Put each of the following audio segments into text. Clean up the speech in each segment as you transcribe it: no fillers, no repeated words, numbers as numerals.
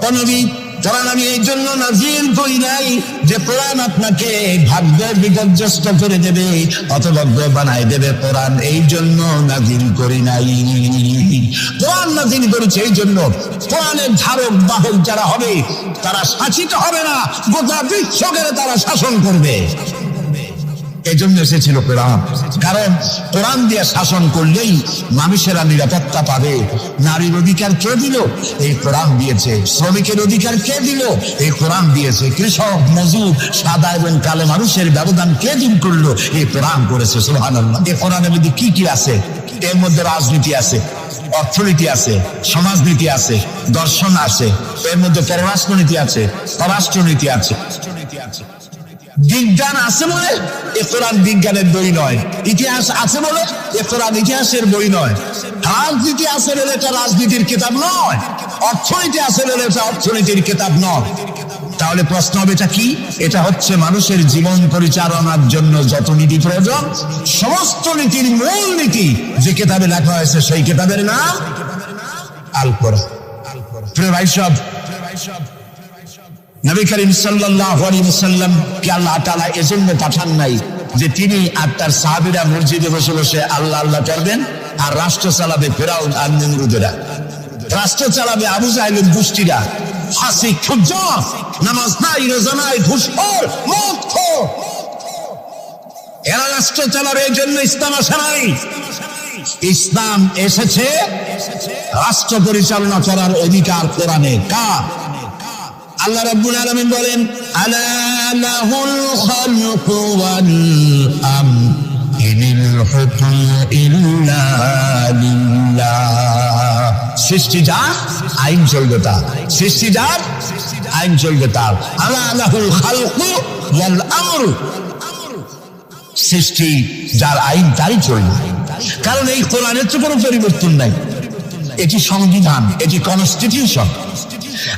ও নবী, কোরআন আমি এই জন্য নাজিল করি নাই যে কোরআন আপনাকে ভাগ্য বিপর্যস্ত করে দেবে, হতভাগ্য বানাই দেবে। কোরআন এই জন্য নাজিল করি নাই। কোরআন নাজিল করেছে এই জন্য কোরআনের ধারক বাহক যারা হবে তারা শাসিত হবে না, গোটা বিশ্বকে তারা শাসন করবে। এই জন্য এসেছিল কোরআন। কারণ কোরআন দিয়ে শাসন করলেই মানুষেরা নিরাপত্তা পাবে। নারীর অধিকার কে দিল? এই কোরআন দিয়েছে। শ্রমিকের অধিকার কে দিল? এই কোরআন দিয়েছে। কৃষক, মজুর, সাদা এবং কালো মানুষের ব্যবধান কে দূর করলো? এই কোরআন করেছে। সুবহানাল্লাহ। এই কোরআনের মধ্যে কি কি আছে? এর মধ্যে রাজনীতি আছে, অর্থনীতি আছে, সমাজনীতি আছে, দর্শন আছে, এর মধ্যে পররাষ্ট্রনীতি আছে, পররাষ্ট্রনীতি আছে। বিজ্ঞান আছে বলে এ কোরআন বিজ্ঞানের বই নয়। ইতিহাস আছে বলে এ কোরআন ইতিহাসের বই নয়। রাজনীতি আছে বলে এটা রাজনীতির কিতাব নয়। অর্থনীতি আছে বলে এটা অর্থনীতির কিতাব নয়। তাহলে প্রশ্ন হবে এটা কি? এটা হচ্ছে মানুষের জীবন পরিচালনার জন্য যত নীতি প্রয়োজন, সমস্ত নীতির মূল নীতি যে কিতাবে লেখা হয়েছে সেই কিতাবের নাম আল কোরআন। প্রিয় ভাই সব, নবী করিম সাল্লাল্লাহু আলাইহি ওয়াসাল্লাম কে আল্লাহ তাআলা এজন্য পাঠান নাই যে তিনি আর তার সাহাবীরা মসজিদে বসে বসে আল্লাহ আল্লাহ করবেন আর রাষ্ট্র চালাবে ফেরাউন আর নমরুদেরা, রাষ্ট্র চালাবে আবু জাহেলের গোষ্ঠীরা, ফাসিক, ফুজ্জার, নামাজ নাই, রোজা নাই, ঘুষখোর, মদখোর। এরা রাষ্ট্র চালাবে। এই জন্য ইসলাম আসে নাই। ইসলাম এসেছে রাষ্ট্র পরিচালনা করার অধিকার কোরআনে। কার? আল্লাহ রাব্বুল আলামিন বলেন, আলা লাহুল খালকু ওয়াল আমর ইনিল হুকমু ইল্লা লিল্লাহ। সৃষ্টি যার, আইন চলবে তার। সৃষ্টি যার, আইন চলবে তার। আলা লাহুল খালকু ওয়াল আমর, সৃষ্টি যার, আইন তারই চলবে। কারণ এই কোরআনের তো কোনো পরিবর্তন নাই। এটি সংবিধান, এটি কনস্টিটিউশন।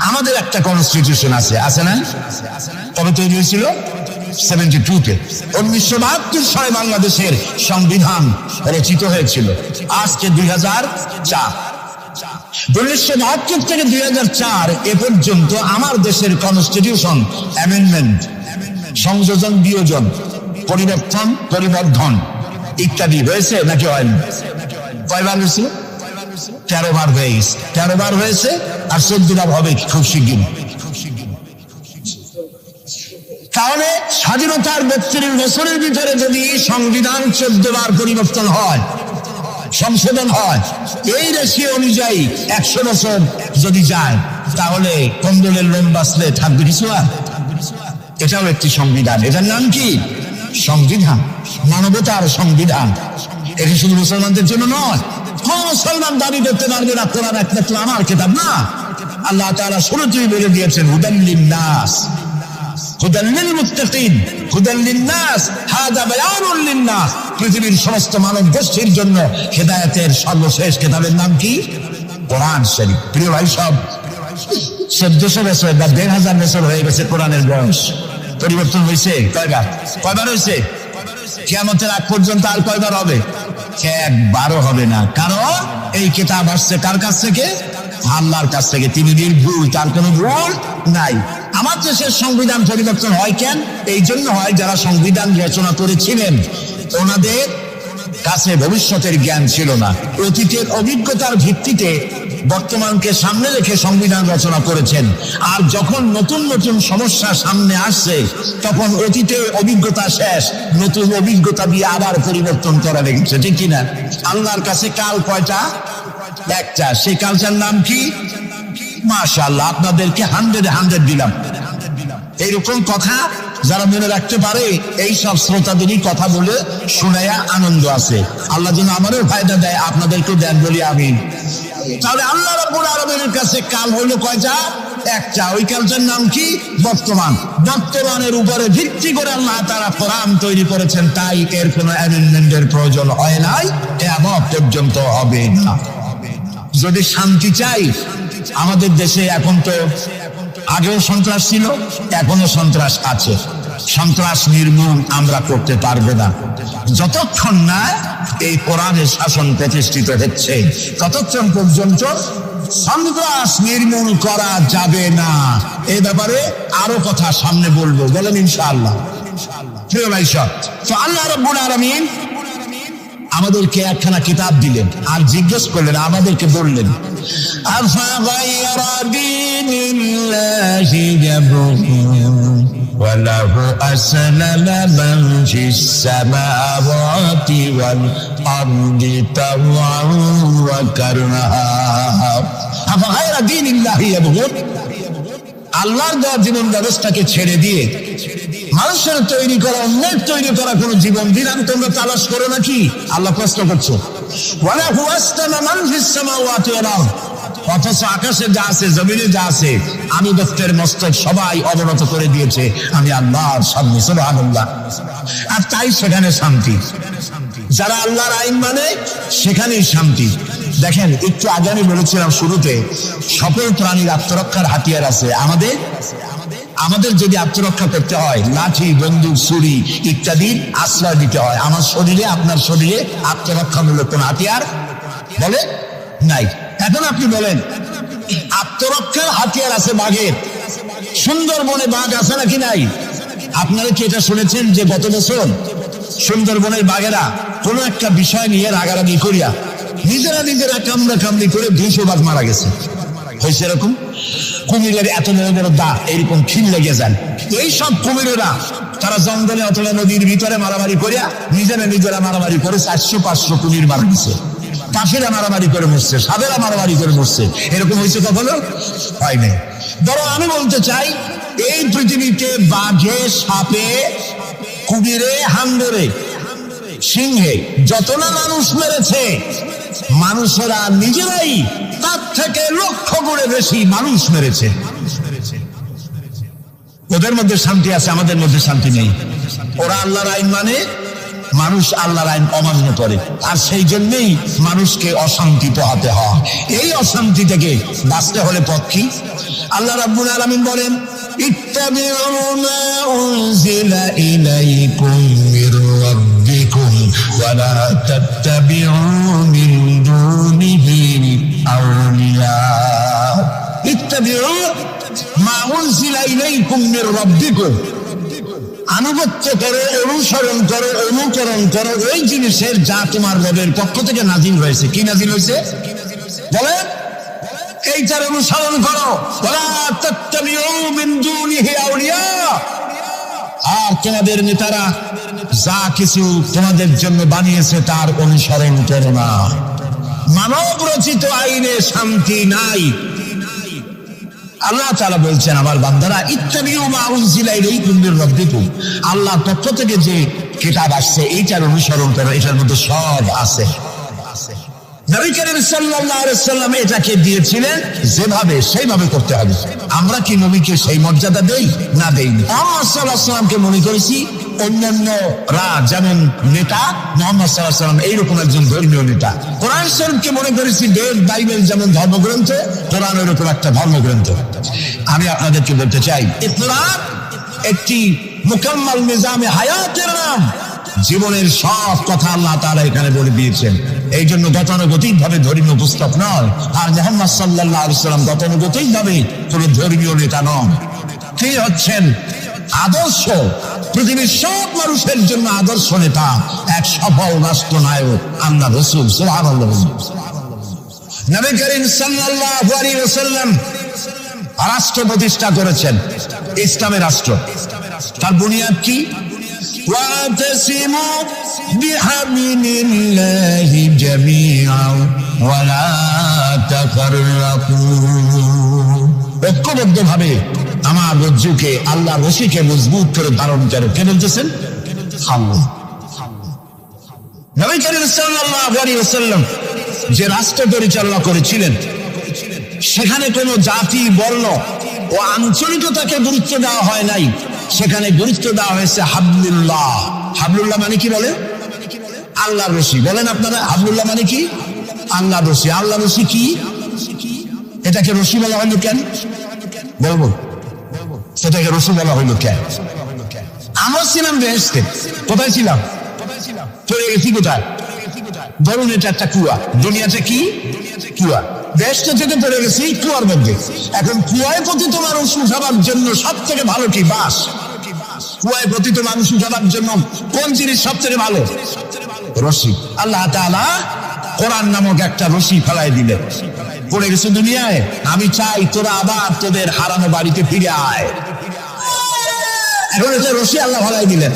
আমাদের একটা কনস্টিটিউশন আছে, আছে না? কবে তৈরি হয়েছিল? 72-তে। 1972 সালে বাংলাদেশের সংবিধান রচিত হয়েছিল। আজকে 2004। 1972 থেকে 2004 এ পর্যন্ত আমার দেশের কনস্টিটিউশন অ্যামেন্ডমেন্ট, সংযোজন, বিয়োজন, পরিবর্তন, পরিবর্ধন ইত্যাদি হয়েছে নাকি হয়নি? কয়বার হয়েছে? 13 বার হয়ে গেছে। 13 বার হয়েছে আর 14 বার হবে খুব শিগগির। তাহলে স্বাধীনতার 32 বছরের ভিতরে যদি সংবিধান 14 বার পরিবর্তন হয়, সংশোধন হয়, এই রেশিও অনুযায়ী 100 বছর যদি যায়, তাহলে কন্দলের লোম বাঁচলে থাকবে কিছু আর? এটাও একটি সংবিধান। এটার নাম কি? সংবিধান, মানবতার সংবিধান। এটি শুধু মুসলমানদের জন্য নয়। কোন মুসলমান দাবি করতে পারবে না কোরআন একমাত্র আমার কিতাব? না। আল্লাহ তাআলা শুরুতেই বলে দিয়েছেন, হুদাল লিন-নাস, হুদাল লিল-মুত্তাকিন, হুদাল লিন-নাস, হাযা বায়ানুল লিন-নাস। পৃথিবীর সমস্ত মানব গোষ্ঠীর জন্য হেদায়েতের সর্বশেষ কিতাবের নাম কি? কোরআন শরীফ। প্রিয় ভাই সব, 1400 বছর বা 1500 বছর হয়ে গেছে কোরআনের বয়স। পরিবর্তন হয়েছে কয়বার? কয়বার হয়েছে? কিয়ামতের আগ পর্যন্ত আর কয়বার হবে? একবারও হবে না। কারণ এই কিতাব আসছে কার কাছ থেকে? আল্লাহর কাছ থেকে। তিনি নির্ভুল, তার কোনো ভুল নাই। আমার দেশের সংবিধান পরিবর্তন হয় কেন? এই জন্য হয় যারা সংবিধান রচনা করেছিলেন ওনাদের কাছে ভবিষ্যতের জ্ঞান ছিল না। অতীতের অভিজ্ঞতার ভিত্তিতে বর্তমানকে সামনে রেখে সংবিধান রচনা করেছেন। আর যখন নতুন নতুন সমস্যা সামনে আসছে, তখন অতীতের অভিজ্ঞতা শেষ, নতুন অভিজ্ঞতা দিয়ে আবার পরিবর্তন করা লেগেছে। ঠিক কিনা? আল্লাহর কাছে কাল কয়টা? একটা। সেই কালটার নাম কি? মাশাআল্লাহ, আপনাদেরকে 100 দিলাম। এইরকম কথা যারা মনে রাখতে পারে, এই সব শ্রোতাদেরই কথা বলে শোনায়া আনন্দ আছে। আল্লাহ যেন আমারও ফায়দা দেয়, আপনাদেরকেও দেন বলি আমিন। তাহলে আল্লাহ রাব্বুল আলামিনের কাছে কাল হলো কয়টা? একটা। ওই কালটার নাম কি? বর্তমান। বর্তমানের উপরে ভিত্তি করে আল্লাহ তাআলা কোরআন তৈরি করেছেন, তাই এর কোনো অ্যামেন্ডমেন্টের প্রয়োজন হয় নাই, এবং পর্যন্ত হবে না। যদি শান্তি চাই, আমাদের দেশে এখন তো, আগেও সন্ত্রাস ছিল, এখনো সন্ত্রাস আছে। সন্ত্রাস নির্মূল আমরা করতে পারবো না যতক্ষণ না এই কোরআনের শাসন প্রতিষ্ঠিত হচ্ছে, ততক্ষণ পর্যন্ত সন্ত্রাস নির্মূল করা যাবে না। এই ব্যাপারে আরো কথা সামনে বলবো, বলেন ইনশাআল্লাহ। প্রিয় ভাই সব, তো আল্লাহ রাব্বুল আলামিন আমাদেরকে একখানা কিতাব দিলেন আর জিজ্ঞেস করলেন, আমাদেরকে বললেন, আফাগায়রা দীনিল্লাহি ইয়াবগুন ওয়া লাহু আসলামা মান ফিস সামাওয়াতি ওয়াল আরদি তাওআন ওয়া কারহা। আফাগায়রা দীনিল্লাহি ইয়াবগুন, আল্লাহর দেওয়া জীবন ব্যবস্থাকে ছেড়ে দিয়ে মানুষের তৈরি করা, অন্যের তৈরি করা কোন জীবন বিধান তোমরা তালাশ করো নাকি? আল্লাহ প্রশ্ন করছো। ওয়ালাহু আসলামা মান ফিস সামাওয়াতি ওয়াল আরদ, অথচ আকাশে যা আছে, জমিনে যা আছে, আমি ব্যক্তির মস্তক সবাই অবনত করে দিয়েছে আমি আল্লাহর সামনে। সুবহানাল্লাহ। আর তাই সেখানে শান্তি, যারা আল্লাহর আইন মানে সেখানেই শান্তি। দেখেন, একটু আগে আমি বলেছিলাম শুরুতে, সকল প্রাণীর আত্মরক্ষার হাতিয়ার আছে। আমাদের যদি আত্মরক্ষা করতে হয়, লাঠি, বন্দুক, ছুরি ইত্যাদির আশ্রয় দিতে হয়। আমার শরীরে, আপনার শরীরে আত্মরক্ষামূলক কোন হাতিয়ার বলে নাই। এখন আপনি বলেন, আত্মরক্ষার হাতিয়ার আছে বাঘের। সুন্দরবনে বাঘ আছে নাকি নাই? আপনারা কি এটা শুনেছেন যে গত বছর সুন্দরবনের বাঘেরা কোন একটা বিষয় নিয়ে রাগারাগি করিয়া নিজেরা কামড়াকামড়ি করে 200 বাঘ মারা গেছে? হয়েছে এরকম? কুমিরের এত বড় বড় দাঁত, এরকম খিল লেগে যান। এইসব কুমিরেরা তারা জঙ্গলে অথবা নদীর ভিতরে মারামারি করিয়া নিজেরা মারামারি করে 400-500 কুমির মারা গেছে। পাখিরা মারামারি করে মরছে, সাপেরা মারামারি করে মরছে। এরকম হয়েছে কখনো? হয়নি। ধরো আমি বলতে চাই, এই পৃথিবীতে বাঘে, সাপে, কুমিরে, হাঙ্গরে, সিংহে যত না মানুষ মেরেছে, মানুষেরা নিজেরাই তার থেকে লক্ষ গুণে বেশি মানুষ মেরেছে। ওদের মধ্যে শান্তি আছে, আমাদের মধ্যে শান্তি নেই। ওরা আল্লাহর আইন মানে, মানুষ আল্লাহর আইন অমান্য করে, আর সেই জন্যই মানুষকে অশান্তি পোহাতে হয়। এই অশান্তি থেকে বাঁচতে হলে পথ কি? আল্লাহ রাব্বুল আলামিন বলেন, ইত্তাবিউ মা উনজিলা ইলাইকুম মির রাব্বিকুম ওয়া লা তাত্তাবিউ মিন দুনিহি আউলিয়া। ইত্তাবিউ মা উনজিলা ইলাইকুম মির রাব্বিকুম, আনুগত্য করো, অনুসরণ করো, অনুকরণ করো ওই জিনিসের যা তোমার রবের পক্ষ থেকে নাজিল হয়েছে। কি নাজিল হয়েছে বলে? এইটার অনুসরণ করো। ওয়ালা তাত্তাবিউ মিন দুনিহি আউলিয়া, আর তোমাদের নেতারা যা কিছু তোমাদের জন্য বানিয়েছে তার অনুসরণ করো না। মানব রচিত আইনে শান্তি নাই। আল্লাহ তাআলা বলছেন, আমার বান্দারা, ইত্তাবিউ মা উনজিলা ইলাইকুম মির রাব্বিকুম, আল্লাহর পক্ষ থেকে যে কিতাব আসছে এইটার অনুসরণ করো, এটার মধ্যে সব আছে। নবী করিম সাল্লাল্লাহু আলাইহি ওয়াসাল্লাম এটাকে দিয়েছিলেন যেভাবে, সেইভাবে করতে হবে। আমরা কি নবীকে সেই মর্যাদা দেই? না, দেইনি। মুহাম্মদ সাল্লাল্লাহু আলাইহি ওয়াসাল্লামকে মনে করেছি অন্যান্যরা যেমন নেতা, মুহাম্মদ সাল্লাল্লাহু আলাইহি ওয়াসাল্লাম এইরকম একজন ধর্মীয় নেতা। কোরআন শরীফকে মনে করেছি বাইবেল যেমন ধর্মগ্রন্থ, কোরআন এরকম একটা ধর্মগ্রন্থ। আমি আপনাদেরকে বলতে চাই, ইসলাম একটি মুকাম্মাল নিজামে হায়াতের নাম। জীবনের সব কথা আল্লাহ তাআলা এখানে বলে দিয়েছেন। এই জন্য গতানুগতিক ভাবে ধর্মীয় পুস্তক নয়। আর মুহাম্মদ সাল্লাল্লাহু আলাইহি ওয়াসাল্লাম গতানুগতিক ভাবে কোন ধর্মীয় নেতা নন। তিনি হচ্ছেন আদর্শ, পৃথিবীর সব মানুষের জন্য আদর্শ নেতা, এক সফল রাষ্ট্রনায়ক আল্লাহ রাসূল সুবহানাল্লাহ। নবী করিম সাল্লাল্লাহু আলাইহি ওয়াসাল্লাম রাষ্ট্র প্রতিষ্ঠা করেছেন, ইসলামের রাষ্ট্র। তার বুনিয়াদ কি? ওয়াতাসিমু বিহাবিলিল্লাহি জামিআন ওয়া লা তাফাররাকু, ঐক্যবদ্ধভাবে আমার রজ্জুকে, আল্লাহর রশিকে মজবুত করে ধারণ করে। কে বলতেছেন? আল্লাহ। নবী করিম সাল্লাল্লাহু আলাইহি ওয়াসাল্লাম যে রাষ্ট্র পরিচালনা করেছিলেন, সেখানে কোনো জাতি, বর্ণ ও আঞ্চলিকতাকে গুরুত্ব দেওয়া হয় নাই। সেখানে গুরুত্ব দেওয়া হয়েছে হাবলুল্লাহ। হাবলুল্লাহ মানে কি বলে? আল্লাহর রশি। বলেন আপনারা, হাবলুল্লাহ মানে কি? আল্লাহর রশি। আল্লাহর রশি কি? এটাকে রশি বলা হইল কেন? বলবো সেটাকে রশি বলা হইল কেন? আমরা ছিলাম বেহেশতে। কোথায় ছিলাম? চলে গেছি কোথায়? ধরুন এটা একটা কুয়া। দুনিয়াটা কি? কুয়া। বেহেশত থেকে পড়ে গেছি কুয়ার মধ্যে। এখন কুয়ায় পতিত মানুষ উঠাবার জন্য সব থেকে ভালো কি? বাঁশ। কুয়ায় পতিত মানুষ উঠাবার জন্য কোন জিনিস সব থেকে ভালো? রশি। আল্লাহ তাআলা কোরআন নামক একটা রশি ফেলাই দিলেন, পড়ে গেছে দুনিয়ায়। আমি চাই তোরা আবার তোদের হারানো বাড়িতে ফিরে আয়। এখন এটা রশি আল্লাহ ফেলাই দিলেন।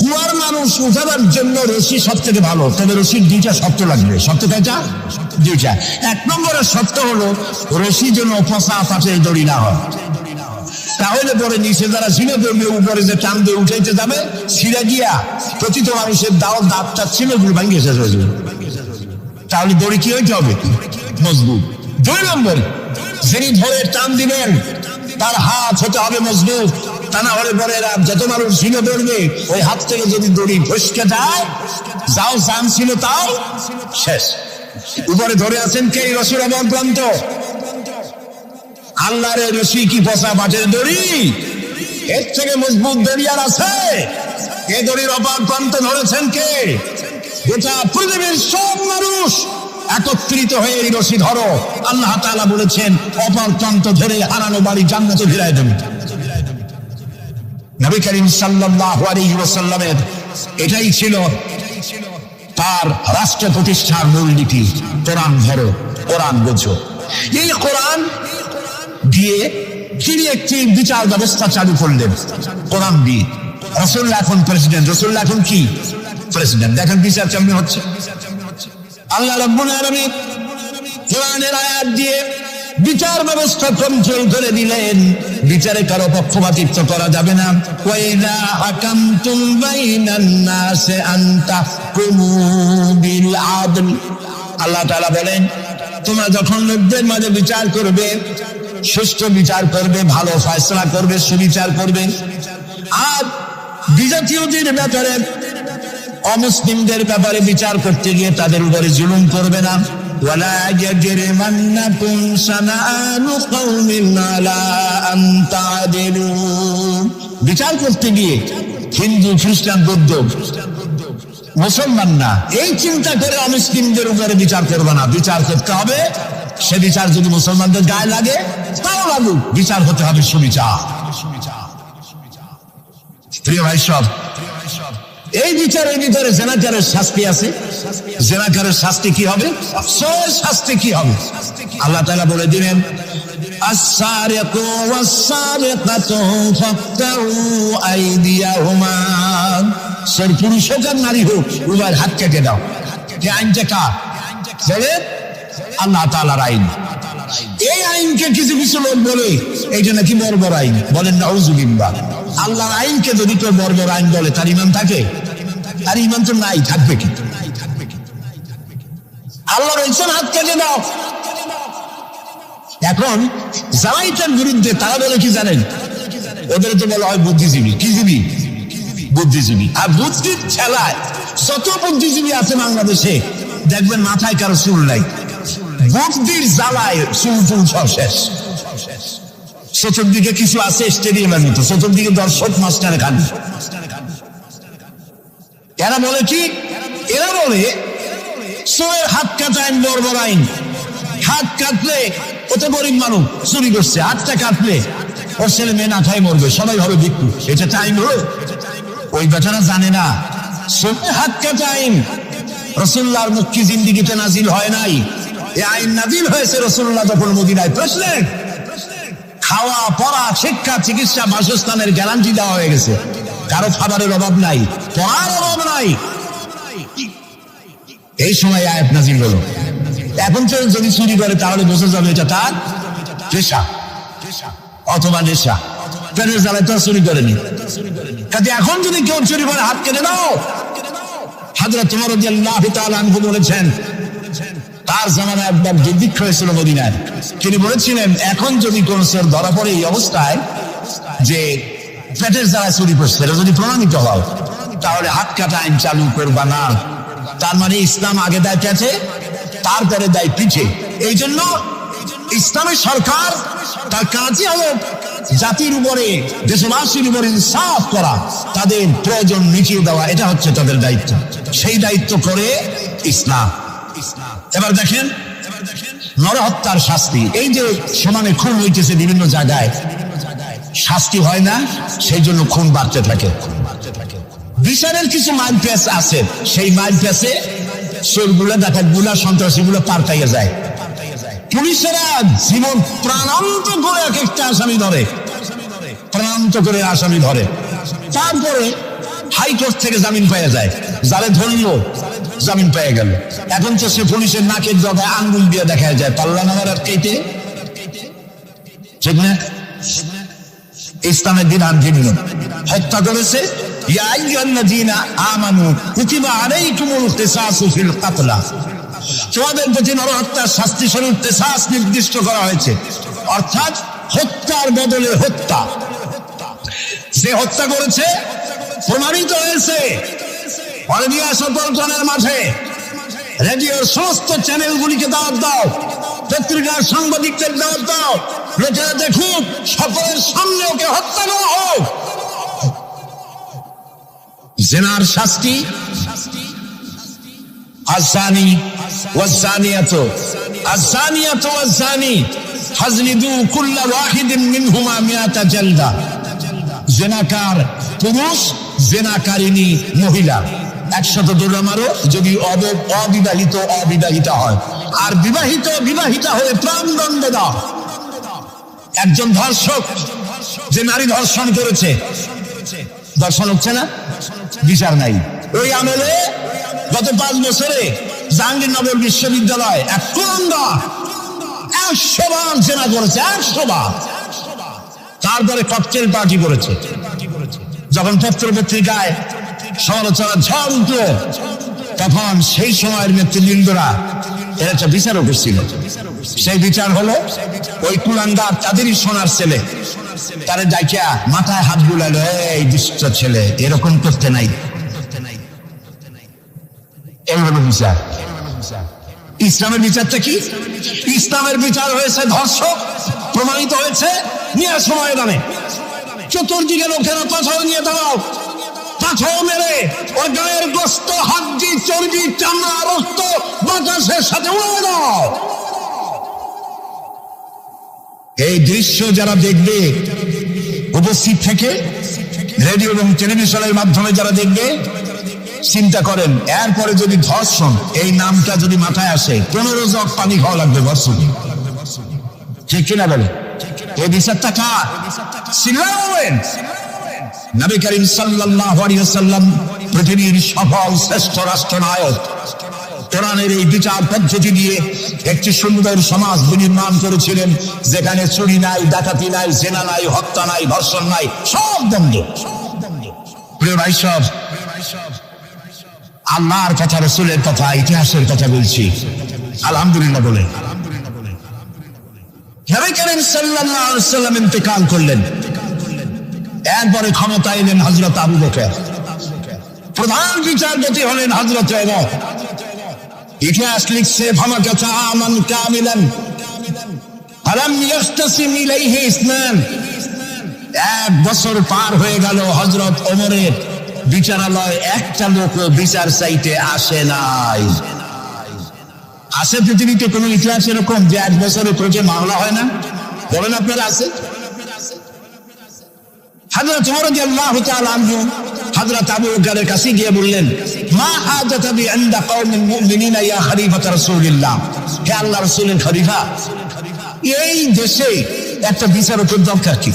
কুয়ার মানুষ উঠাবার জন্য রশি সব থেকে ভালো, তবে রশির দুইটা শর্ত লাগবে। শর্ত কয়টা? দুইটা। এক নম্বরের শর্ত হলো রশি যেন ফসা পাশের দড়ি না হয়, তাহলে পরে নিচে যারা ছিঁড়ে ধরবে, উপরে যে টান দিয়ে উঠাইতে যাবে, ছিঁড়ে গিয়া প্রতিটা মানুষের দাঁতটা ছিল গুলো ভাঙিয়ে শেষ হয়ে যাবে। তাহলে দড়ি কি হইতে হবে? মজবুত। দুই নম্বর, যিনি ধরে টান দিবেন তার হাত হতে হবে মজবুত, তা না হলে পরে যত মানুষ ছিঁড়ে ধরবে ওই হাত থেকে যদি দড়ি ফসকে যায়, যাও জান ছিল তাও শেষ। উপরে ধরে আছেন কে? রশির অপর প্রান্ত। আল্লাহর রশি কি ফসা বাটের দড়ি? এর থেকে মজবুত দড়ি আর আছে? এ দড়ির অপর প্রান্ত ধরেছেন কে? গোটা পৃথিবীর সব মানুষ একত্রিত হয়ে এই রশি ধরো। আল্লাহ তাআলা বলেছেন অপর প্রান্ত ধরে হারানো বাড়ি জান্নাতে ফিরায় দেবে। নবী করিম সাল্লাল্লাহু আলাইহি ওয়াসাল্লামের এটাই ছিল তার রাষ্ট্র প্রতিষ্ঠার মূলনীতি। কোরআন ধরো, কোরআন বোঝো। এই কোরআন দিয়ে তিনি একটি বিচার ব্যবস্থা চালু করলেন। কোরআন দিয়ে রাসূলুল্লাহ এখন প্রেসিডেন্ট, রাসূলুল্লাহ এখন কি? প্রেসিডেন্ট। দেখেন বিচার কেমন হচ্ছে। আল্লাহ রাব্বুল আলামিন কোরআনের আয়াত দিয়ে বিচার ব্যবস্থা কন্ট্রোল করে দিলেন। বিচারে কারো পক্ষপাতিত্ব করা যাবে না। ওয়াইযা হাকামতুম বাইনান নাসি আন তাহকুমু বিল আদল। আল্লাহ তাআলা বলেন তোমরা যখন লোকদের মাঝে বিচার করবে, সুষ্ঠু বিচার করবে, ভালো ফয়সালা করবে, সুবিচার করবে। আর বিজাতীয়দের ব্যাপারে, অমুসলিমদের ব্যাপারে বিচার করতে গিয়ে তাদের উপরে জুলুম করবে না। ওয়ালা ইয়াজরিমান্নাকুম শানাআনু কওমিন আলা আন তা'দিলু। বিচার করতে গিয়ে হিন্দু, খ্রিস্টান, বৌদ্ধ, মুসলমান না, এই চিন্তা করে অমুসলিমদের উপরে বিচার করবে না। বিচার করতে হবে, সে বিচার যদি মুসলমানদের গায়ে লাগে তাও লাগুক, বিচার হতে হবে সুবিচার। প্রিয় ভাই সব, এই বিচারের ভিতরে জেনাকারের শাস্তি আছে। জেনাকারের শাস্তি কি হবে? শাস্তি কি হবে? আল্লাহ তাআলা বলে দিলেন আস-সারিকু ওয়াস-সারিকাতু ফাকতাউ আইদিয়াহুমা। সে পুরুষ হোক আর নারী হোক, উভয়ের হাত কেটে দাও। এই আইনটা কার? বলে আল্লাহ তাআলার আইন। এই আইনকে কিছু কিছু লোক বলে এইটা নাকি বর্বর আইন, বলেন নাউযুবিল্লাহ। আল্লাহর আইনকে যদি কেউ বর্বর আইন বলে তার ঈমান থাকে? আর ঈমান তো নাই, থাকবে কি? আল্লাহ বলছেন হাত কেটে দাও। এখন যারা এটার বিরুদ্ধে তারা বলে কি জানেন? ওদের তো বলা হয় বুদ্ধিজীবী। কি জীবী? বুদ্ধিজীবী। আর বুদ্ধির ছেলায় যত বুদ্ধিজীবী আছে বাংলাদেশে দেখবেন মাথায় কারো চুল নাই। বুদ্ধির জ্বালায় চুল চুল সব শেষ। চতুর্দিকে কিছু আছে স্টেডিয়ামের মতো, চতুর্দিকে দর্শক মাস্টারে খান। এরা বলে কি? এরা বলে চোরের হাত কাটা আইন বর্বর আইন। হাত কাটলে ও তো গরিব মানুষ, চুরি করছে, হাতটা কাটলে ওর ছেলে মেয়ে না খাই মরবে, সবাই হবে ভিক্ষু। এটা আইন হলো? ওই বেচারা জানে না চোরের হাত কাটা আইন রাসূলুল্লাহর মক্কি জিন্দেগিতে নাজিল হয় নাই। এই আইন নাজিল হয়েছে রাসূলুল্লাহ যখন মদিনায় প্রেসিডেন্ট। খাওয়া, পড়া, শিক্ষা, চিকিৎসা, বাসস্থানের গ্যারান্টি দেওয়া হয়ে গেছে। কারো খাবারের অভাব নাই, পড়ার অভাব নাই। এই সময় আয়াত নাজিল হলো। এখন কেউ যদি চুরি করে তাহলে বোঝা যাবে এটা তার পেশা অথবা নেশা। পেটের জ্বালায় তো চুরি করেনি। কাজে এখন যদি কেউ চুরি করে হাত কেটে দাও। হযরত ওমর রাদিয়াল্লাহু তাআলা আনহু বলেছেন তার জামানায় একবার দুর্ভিক্ষ হয়েছিল মদিনায়। তিনি বলেছিলেন এখন যদি কোন চোর ধরা পড়ে এই অবস্থায় যে পেটের জ্বালায় চুরি করছে, এটা যদি প্রমাণিত হয় তাহলে হাত কাটা আইন চালু করবা না। তার মানে ইসলাম আগে দেয় পেটে, তারপরে দেয় পিঠে। এই জন্য ইসলামের সরকার তার কাজই হলো জাতির উপরে, দেশবাসীর উপরে ইনসাফ করা, তাদের প্রয়োজন মিটিয়ে দেওয়া। এটা হচ্ছে তাদের দায়িত্ব। সেই দায়িত্ব করে ইসলাম। এবার দেখেন নরহত্যার শাস্তি। এই যে সমানে খুন হইতেছে বিভিন্ন জায়গায়, শাস্তি হয় না, সেই জন্য খুন বাড়তে থাকে। বিচারের কিছু মাইল পেস আছে, সেই মাইল পেসে চোরগুলা, ডাকাতগুলা, সন্ত্রাসীগুলো পার পাইয়া যায়। পুলিশেরা জীবন প্রাণান্ত করে এক একটা আসামি ধরে, প্রাণান্ত করে আসামি ধরে, তারপরে হাইকোর্ট থেকে জামিন পাওয়া যায়। যারে ধরলো জামিন পেয়ে গেল। এখন তো সে পুলিশের নাকের জগায় আঙ্গুল দিয়ে দেখা যায়, পাল্লা নামার আর কেটে, ঠিক না? ইসলামের বিধান ভিন্ন। হত্যা করেছে, ইয়া আইয়ুহাল্লাযীনা আমানু কুতিবা আলাইকুমুল কিসাসু ফিল কাতলা, তোমাদের প্রতি নরহত্যার শাস্তি স্বরূপ কিসাস নির্দিষ্ট করা হয়েছে, অর্থাৎ হত্যার বদলে হত্যা। যে হত্যা করেছে প্রমাণিত হয়েছে, অলিয়া সতর্কতার মাঠে রেডিওর সমস্ত চ্যানেলগুলিকে দাওয়াত দাও, পত্রিকার সাংবাদিকদের দাওয়াত দাও, লোকেরা দেখুক, সকলের সামনে ওকে হত্যা করা হোক। জিনার শাস্তি আযানি ওয়াযানিয়াতু, আযানিয়াতু ওয়াযানি ফাজলিদু কুল্লা ওয়াহিদিন মিনহুমা মিআতা জালদা। জিনাকার পুরুষ, জিনাকারিনী মহিলা 100 দৌড়া মারো, যদি অবিবাহিতা হয়, আর বিবাহিতা হয়ে প্রাণদণ্ড দাও। একজন ধর্ষক যে নারী ধর্ষণ করেছে, ধর্ষণ হচ্ছে না, বিচার নাই। ওই আমলে গত 5 বছরে জাহাঙ্গীরনগর বিশ্ববিদ্যালয় এক কুলাঙ্গা 100 বার জেনা করেছে, 100 বার। তারপরে ককটেল পার্টি করেছে। যখন পত্র পত্রিকায় সমালোচনা ঝড় উঠল, তখন সেই সময়ের নেতৃবৃন্দরা এর একটা বিচারও করছিল। সেই বিচার হলো ওই কুলাঙ্গার তাদেরই সোনার ছেলে, তারা ডাইকা মাথায় হাত বুলাইলো, এই দুষ্ট ছেলে, এরকম করতে নাই। এই হলো বিচার। ইসলামের বিচারটা কি? ইসলামের বিচার হয়েছে ধর্ষক প্রমাণিত হয়েছে, নিয়ে সময় দামে চতুর্দিকে লোকেরা পাথর নিয়ে দাঁড়াও, পাথর মেরে ওর গায়ের গোস্ত, হাড্ডি, চর্বি, চামড়া, রক্ত বাতাসের সাথে উড়ে দাও। এই দৃশ্য যারা দেখবে উপস্থিত থেকে, রেডিও এবং টেলিভিশনের মাধ্যমে যারা দেখবে, চিন্তা করেন এরপরে যদি ধর্ষণ এই নামটা যদি মাথায় আসে, 15 জগ পানি খাওয়া লাগবে ধর্ষণ, ঠিক কিনা বলে? এই বিচারটা কার? সিলাওয়েন নবী করিম সাল্লাল্লাহু আলাইহি ওয়াসাল্লাম পৃথিবীর সফল শ্রেষ্ঠ রাষ্ট্রনায়ক, কোরআনের এই বিচার পদ্ধতি দিয়ে একটি সুন্দর সমাজ বিনির্মাণ করেছিলেন, যেখানে চুরি নাই, ডাকাতি নাই, জেনা নাই, হত্যা নাই, ধর্ষণ নাই, সব বন্ধ। প্রিয় ভাই সব, আল্লাহর কথা, রাসূলের কথা, ইতিহাসের কথা বলছি, আলহামদুলিল্লাহ বলে। নবী করিম সাল্লাল্লাহু আলাইহি ওয়াসাল্লাম ইন্তেকাল করলেন, এরপরে ক্ষমতা এলেন হযরত আবু বকর, প্রধান বিচারপতি হলেন হযরত ওমর। ইতিহাস লিখছে ফামাকাতা আমান কামিলান ফালাম ইয়াখতাসিম ইলাইহি ইসনান, 1 বছর পার হয়ে গেল, হযরত ওমরের বিচারালয় একটা লোক বিচার চাইতে আসে নাই। আছে পৃথিবীতে কোন ইতিহাস এরকম যে 1 বছরের প্রতি মামলা হয় না? বলেন আপনারা, আছে? হযরত ওমর রাদিয়াল্লাহু তাআলা আনহু হযরত আবু বকরের কাছে গিয়ে বললেন, মা হাজাতা বি ইনদা কওমিল মুমিনিনা ইয়া খলিফাত রাসূলিল্লাহ, হে আল্লাহর রাসূলের খলিফা, এই দেশে একটা বিচারকের দরকার কি?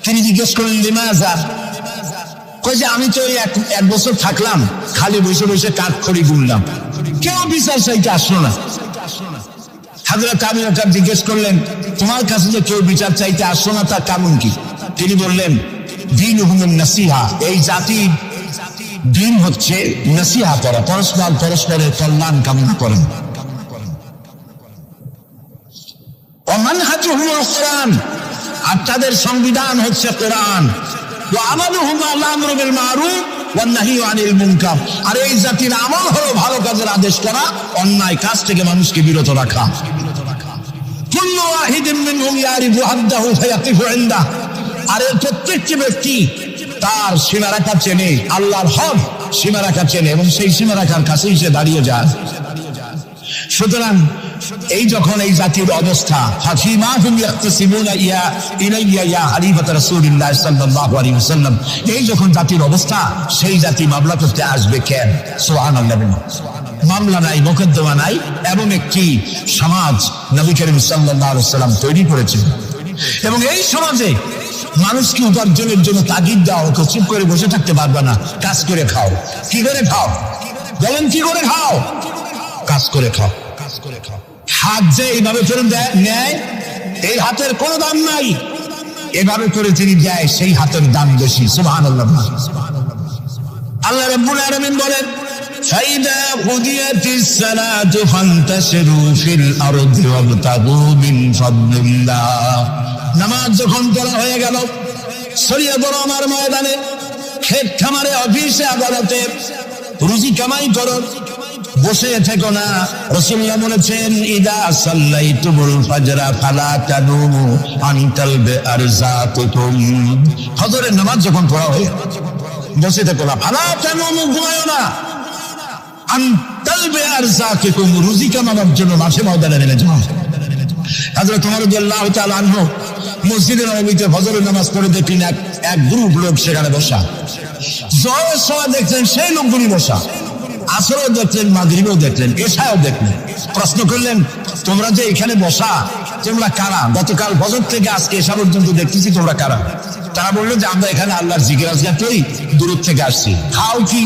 তিনি জিজ্ঞেস করলেন, লিমাযা? কই যে আমি তো 1 বছর থাকলাম, খালি বসে বসে কাঠখড়ি গুনলাম, কেউ বিচার চাইতে আসলো না। হযরত আবু বকর জিজ্ঞেস করলেন, তোমার কাছে যে কেউ বিচার চাইতে আসলো না, তার কারণ কি? তিনি বললেন, দীনুহুম নাসিহা, এই জাতির দিন হচ্ছে নাসিহা করা, পরস্পরের কল্যাণ কামনা করেন। ওয়া মানহাজুহুল কুরআন, আর তাদের সংবিধান হচ্ছে কোরআন। ওয়া আমালুহুম আল আমরু বিল মারুফ ওয়ান নাহয়ু আনিল মুনকার, আর এই জাতির আমল হলো ভালো কাজের আদেশ করা, অন্যায় কাজ থেকে মানুষকে বিরত রাখা। কুল্লু ওয়াহিদিন মিনহুম ইয়ারিফু হাদ্দাহু ফায়াকিফু ইনদাহু, আর এর প্রত্যেকটি ব্যক্তি তার সীমারেখা চেনে, আল্লাহর হক সীমারেখা চেনে, এবং সেই সীমারেখার কাছেই সে দাঁড়িয়ে যায়। সুতরাং এই যখন এই জাতির অবস্থা, হাকিমাহুম ইয়াকতাসিমুনা ইলাইয়া ইয়া হালিফাত রাসূলুল্লাহ সাল্লাল্লাহু আলাইহি ওয়াসাল্লাম, এই যখন জাতির অবস্থা, সেই জাতি মামলা করতে আসবে কেন? সুবহানাল্লাহ। মামলা নাই, মোকদ্দমা নাই, এমন একটি সমাজ নবী করিম সাল্লাল্লাহু আলাইহি ওয়াসাল্লাম তৈরি করেছেন। এবং এই সমাজে মানুষকে উপার্জনের জন্য তাগিদ দাও, চুপ করে বসে থাকতে পারবে না, কাজ করে খাও। কি করে খাও বলেন? কি করে খাও? কাজ করে খাও। হাত যে এইভাবে করে নেয়, এই হাতের কোনো দাম নাই। এভাবে করে যিনি দেয়, সেই হাতের দাম বেশি। সুবহানাল্লাহ। আল্লাহ রাব্বুল আলামিন বলেন, ফাইদা কুদিয়াতিস সালাতু ফান্তাশিরু ফিল আরদি ওয়াবতাগু মিন ফাদলিল্লাহ। নামাজ যখন পড়া হয়ে গেল, ছড়িয়ে পড়ো আমার ময়দানে, ক্ষেত খামারে, অফিসে, আদালতে, রুজি কামাই করো, বসে থেকো না। রাসূলুল্লাহ বলেছেন, ইদা সাল্লাইতুমুল ফাজরা ফালা তানুমু আন তালবি আরযাকুকুম। ফজরের নামাজ যখন পড়া হয়, বসে থেকো না, ফালা তানুমু, ঘুমায়ো না, আন তালবি আরযাকুকুম, রুজি কামানোর জন্য মাঠে ময়দানে নেমে যাও। হযরত ওমর রাদিয়াল্লাহু তাআলা আনহু মসজিদে নববীতে ফজরের নামাজ পড়ে দেখলেন এক গ্রুপ লোক সেখানে বসা। জোহরের সময় দেখলেন সেই লোকগুলি বসা, আসরও দেখলেন, মাগরিবেও দেখলেন, এশাও দেখলেন। প্রশ্ন করলেন, তোমরা যে এখানে বসা, তোমরা কারা? গতকাল ফজর থেকে আজকে এশা পর্যন্ত দেখতেছি, তোমরা কারা? তারা বললো যে আমরা এখানে আল্লাহর জিকির আজকার করি, দূর থেকে আসছি। খাও কি?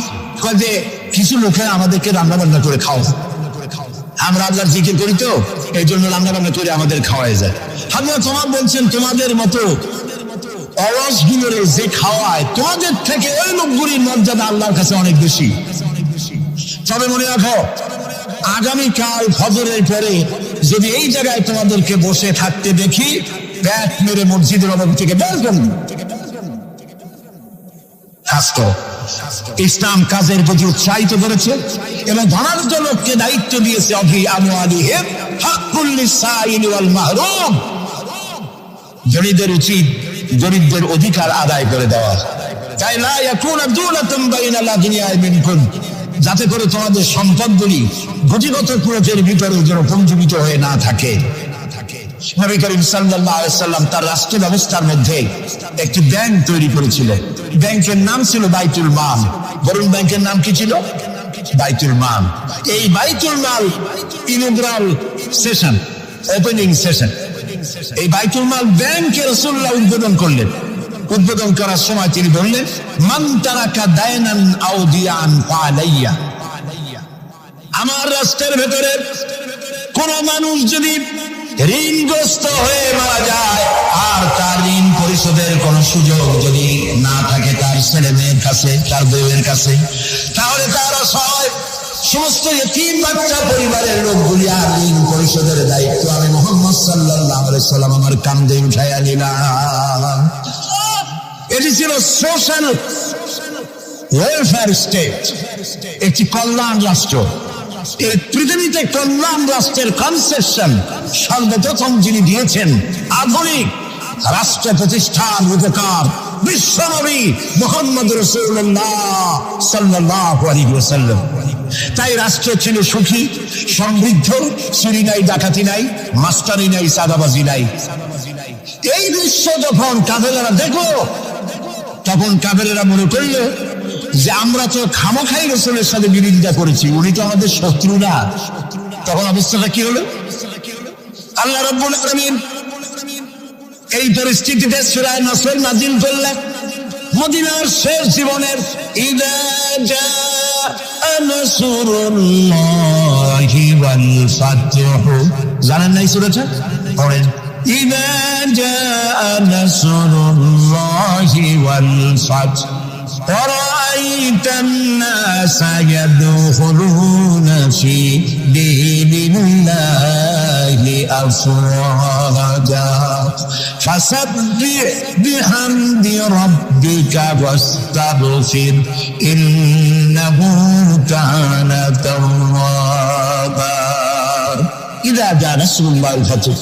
যে কিছু লোকেরা আমাদেরকে রান্না বান্না করে খাও, আমরা আল্লাহর জিকির করি তো এই জন্য রান্না বান্না করে আমাদের খাওয়াই যায়। আল্লাহ তোমার বলছেন, তোমাদের মতো অলসগুলোরে যে খাওয়ায়, তোমাদের থেকে ওই লোকগুলির মর্যাদা আল্লাহর কাছে অনেক বেশি। তবে মনে রাখো, আগামীকাল ফজরের পরে যদি এই জায়গায় তোমাদেরকে বসে থাকতে দেখি, ব্যাট মেরে মসজিদের অভাব থেকে বের করুন। ইসলাম কাজের প্রতি উৎসাহিত করেছে এবং ধনাঢ্য লোককে দায়িত্ব দিয়েছে, অফি আমওয়ালিহিম হাক্কুল লিসাইলি ওয়াল মাহরুম, ধনীদের উচিত গরিবদের অধিকার আদায় করে দেওয়া। তাই লা ইয়াকুনা দুলাতুম বাইনাল আগনিয়াই মিনকুম, যাতে করে তোমাদের সম্পদগুলি গুটিগত পুরুষের ভিতরে যেন পঞ্জীবিত হয়ে না থাকে। নবী করিম সাল্লাল্লাহু আলাইহি ওয়াসাল্লাম তার রাষ্ট্র ব্যবস্থার মধ্যে একটি ব্যাংক তৈরি করেছিল। ব্যাংকের নাম ছিল বাইতুল মাল। বরুণ ব্যাংকের নাম কি ছিল? বাইতুল মাল। এই বাইতুল মাল ইনগ্রাল সেশন, ওপেনিং সেশন, এই বাইতুল মাল ব্যাংকে রাসূলুল্লাহ উদ্বোধন করলেন। উদ্বোধন করার সময় তিনি বললেন, মান তারাকা দায়নান আও দিয়ান ফালাইয়া, আমার রাষ্ট্রের ভেতরে কোন মানুষ যদি ঋণগ্রস্ত হয়ে মারা যায় আর তার ঋণ পরিশোধের কোন সুযোগ যদি না থাকে তার ছেলে মেয়ের কাছে, তার বউয়ের কাছে, তাহলে তারা সবাই সমস্ত ইতিম বাচ্চা পরিবারের লোকগুলি আর ঋণ পরিশোধের দায়িত্ব আমি মুহাম্মদ সাল্লাল্লাহু আলাইহি ওয়াসাল্লাম আমার কাঁধে উঠাইয়া নিলাম। এটি ছিল সোশ্যাল ওয়েলফেয়ার স্টেট, একটি কল্যাণ রাষ্ট্র। এই পৃথিবীতে কল্যাণ রাষ্ট্রের কনসেপশন সর্বপ্রথম যিনি দিয়েছেন, আধুনিক রাষ্ট্র প্রতিষ্ঠান রূপকার বিশ্বনবী মুহাম্মদ রাসূলুল্লাহ সাল্লাল্লাহু আলাইহি ওয়াসাল্লাম। তাই রাষ্ট্র ছিল সুখী, সমৃদ্ধ, চুরি নাই, ডাকাতি নাই, মাস্টারি নাই, চাঁদাবাজি নাই। এই দৃশ্য যখন কাফেরেরা দেখলো, তখন কাফেরেরা মনে করল যে আমরা তো খামখাই রাসূলের সাথে বিরোধিতা করেছি, উনি তো আমাদের শত্রু না। তখন অবস্থাটা কি হলো? আল্লাহ রাব্বুল আলামিন এই পরিস্থিতিতে সূরা নাসর নাযিল করলেন। মদিনার শেষ জীবনের ইযা জাআ নাসরুল্লাহি ওয়াল ফাতহু, জানেন না এই সূরাটা? পড়েন, ইযা জাআ নাসরুল্লাহি ওয়াল ফাতহু ورأيت الناس يدخلون في دين الله أفواجا فسبح بحمد ربك واستغفر إنه كان توابا ইদা জা নাসরুল্লাহি ওয়াল ফাতহ,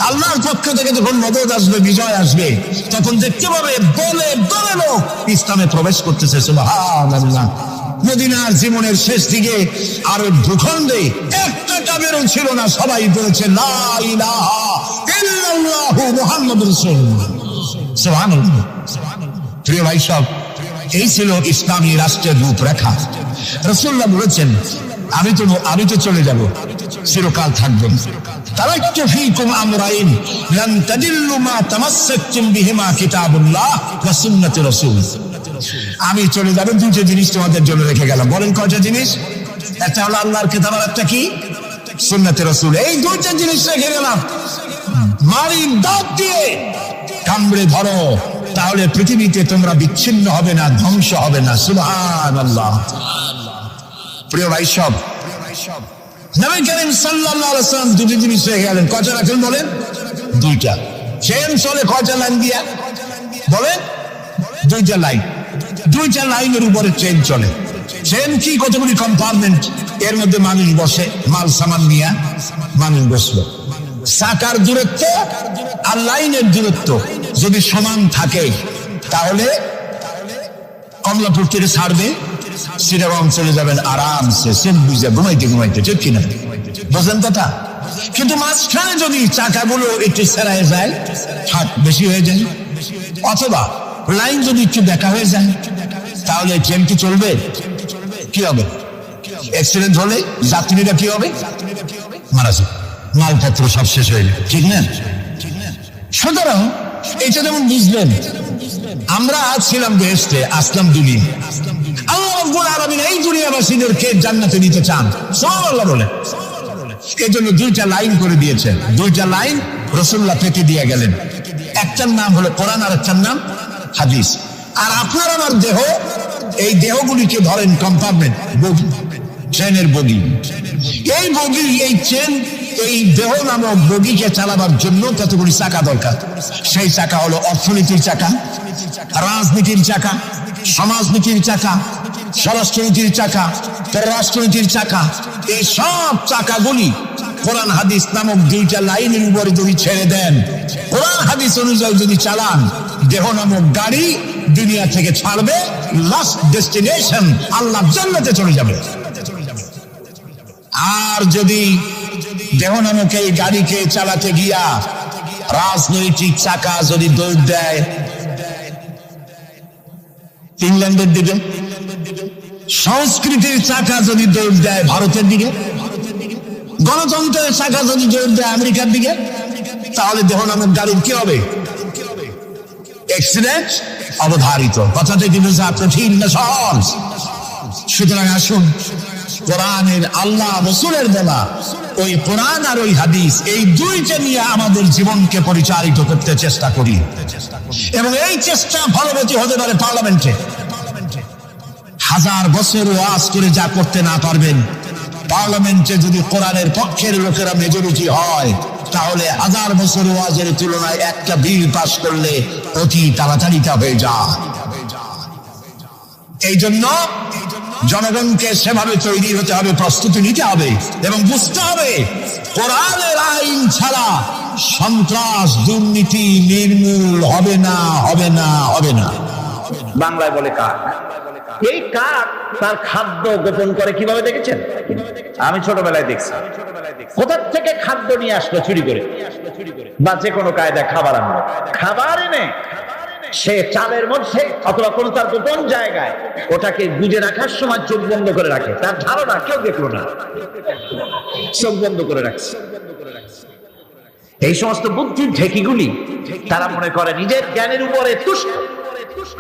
আল্লাহর পক্ষ থেকে যখন মদদ আসবে, বিজয় আসবে, তখন দেখতে পাবে দলে দলে লোক ইসলামে প্রবেশ করতেছে। সুবহানাল্লাহ। মদিনার জীবনের শেষ দিকে আরব ভূখণ্ডে একটা কিতাবেরও ছিল না, সবাই বলেছে লা ইলাহা ইল্লাল্লাহু মুহাম্মাদুর রাসূলুল্লাহ। সুবহানাল্লাহ। প্রিয় ভাই সব, এই ছিল ইসলামী রাষ্ট্রের রূপরেখা। রাসূলুল্লাহ বলেছেন আমি তো চলে যাব, চিরকাল থাকবেন। তারাক্তু ফীকুম আমরাইন লান তাদিল্লু মা তামাসসাকতুম বিহিমা কিতাবুল্লাহ ওয়া সুন্নাতুর রাসূল। আমি চলে যাব, দুটো জিনিস তোমাদের জন্য রেখে গেলাম। বলেন কয়টা জিনিস? একটা হলো আল্লাহর কিতাব, আর একটা কি? সুন্নাতে রাসূল। এই দুইটা জিনিস রেখে গেলাম। মারি দাঁত দিয়ে কামড়ে ধরো, তাহলে পৃথিবীতে তোমরা বিচ্ছিন্ন হবে না, ধ্বংস হবে না। সুবহানাল্লাহ। প্রিয় ভাই সব, নবী করিম সাল্লাল্লাহু আলাইহি ওয়াসাল্লাম দুটো জিনিস রেখে গেলেন। কয়টা রাখেন বলেন? দুইটা। চেন চলে কয়টা লাইন দিয়া? বলেন দুইটা লাইন। দুইটা লাইনের উপরে ট্রেন চলে। ট্রেন কি? কতগুলি কম্পার্টমেন্ট, এর মধ্যে মানুষ বসে, মাল সামান নিয়ে মানুষ বসলো। চাকার দূরত্ব আর লাইনের দূরত্ব যদি সমান থাকে, তাহলে কমলাপুর থেকে ছাড়বে, চিটাগং চলে যাবেন আরামসে, সেন বুঝে ঘুমাইতে ঘুমাইতে। ঠিক কিনা? বুঝলেন কথা? কিন্তু মাঝখানে যদি চাকাগুলো একটু সেরায় যায়, হাত বেশি হয়ে যায়, অথবা লাইন যদি একটু দেখা হয়ে যায়, তাহলে ট্রেন কি চলবে? কি হবে? অ্যাক্সিডেন্ট হলে যাত্রীরা কি হবে? মারা যাবে, মালপত্র সব শেষ হয়ে যাবে। ঠিক না? সুতরাং এটা যেমন বুঝলেন, আমরা ছিলাম বেহেশতে, আসলাম দুনিয়া। আল্লাহ রাব্বুল আলামিন এই দুনিয়াবাসীদেরকে জান্নাতে নিতে চান। সুবহানাল্লাহ বলেন। এই জন্য দুইটা লাইন করে দিয়েছেন। দুইটা লাইন রাসূলুল্লাহ পেতে দিয়ে গেলেন। একটার নাম হলো কোরআন, আর একটার নাম হাদিস। আর আপনার আমার দেহ, এই দেহগুলিকে ধরেন কম্পার্টমেন্ট, বগি, ট্রেনের বগি। এই বগি, এই ট্রেন, এই দেহ নামক বগিকে চালাবার জন্য কতগুলি চাকা দরকার। সেই চাকা হলো অর্থনীতির চাকা, রাজনীতির চাকা, সমাজনীতির চাকা, স্বরাষ্ট্রনীতির চাকা, পররাষ্ট্রনীতির চাকা। এই সব চাকাগুলি কোরআন হাদিস নামক দুইটা লাইনের উপরে যদি ছেড়ে দেন, কোরআন হাদিস অনুযায়ী যদি চালান, দেহ নামক গাড়ি দুনিয়া থেকে ছাড়বে, লাস্ট ডেস্টিনেশন আল্লাহ জান্নাতে চলে যাবে। আর যদি দেহ নামক এই গাড়িকে চালাতে গিয়া রাজনৈতিক চাকা যদি দৌড় দেয় ইংল্যান্ডের দিকে, সংস্কৃতির চাকা যদি দৌড় দেয় ভারতের দিকে, গণতন্ত্রের চাকা যদি দৌড় দেয় আমেরিকার দিকে, তাহলে দেহ নামক গাড়ির কি হবে? অ্যাক্সিডেন্ট অবধারিত। কথাটা কিন্তু কঠিন না সহজ। সুতরাং আসুন, কোরআনের আল্লাহ রাসূলের বলা ওই কোরআন আর ওই হাদিস, এই দুইটা নিয়ে আমাদের জীবনকে পরিচালিত করতে চেষ্টা করি। এবং এই চেষ্টা ফলবতী হতে পারে পার্লামেন্টে। হাজার বছর ওয়াজ করে যা করতে না পারবেন, পার্লামেন্টে যদি কোরআনের পক্ষের লোকেরা মেজরিটি হয়, তাহলে হাজার বছর ওয়াজের তুলনায় একটা বিল পাস করলে অতি তাড়াতাড়ি তা হয়ে যায়। এই জন্য জনগণকে সেভাবে তৈরি হতে হবে, প্রস্তুতি নিতে হবে এবং বুঝতে হবে কোরআনের আইন ছাড়া সন্ত্রাস, দুর্নীতি নির্মূল হবে না, হবে না, হবে না। বাংলায় বলে কাক। এই কাক তার খাদ্য গোপন করে কিভাবে দেখেছেন? আমি ছোটবেলায় দেখছি। কোথা থেকে খাদ্য নিয়ে আসলো চুরি করে, বা যে কোনো কায়দায় খাবার আনলো। খাবার এনে সে চালের মধ্যে অথবা কোনো তার গোপন জায়গায় ওটাকে গুজে রাখার সময় চোখ বন্ধ করে রাখে। তার ধারণা কেউ দেখলো না, চোখ বন্ধ করে রাখছে। এই সমস্ত বুদ্ধির ঢেকিগুলি তারা মনে করে নিজের জ্ঞানের উপরে তুষ্ট।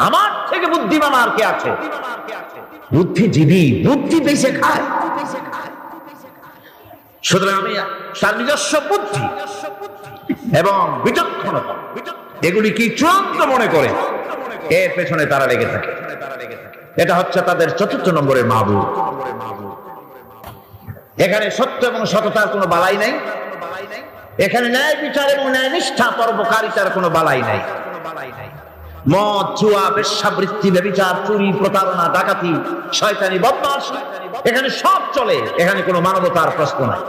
আমার থেকে বুদ্ধিমান আর কে আছে? বুদ্ধিজীবী বুদ্ধি বেঁচে খায়। সুতরাং আমি তার নিজস্ব বুদ্ধি এবং বিচক্ষণতা এগুলি কি চূড়ান্ত মনে করে এর পেছনে তারা লেগে থাকে। এটা হচ্ছে তাদের ৪র্থ নম্বরের মাহবুব। এখানে সত্য এবং সততার কোনো বালাই নাই। এখানে ন্যায় বিচার এবং ন্যায় নিষ্ঠা পরোপকারিতার কোনো বালাই নাই। মদ, জুয়া, বেশ্যাবৃত্তি, ব্যভিচার, চুরি, প্রতারণা, ডাকাতি, শয়তানি, বদমাশি, এখানে সব চলে। এখানে কোনো মানবতার প্রশ্ন নাই।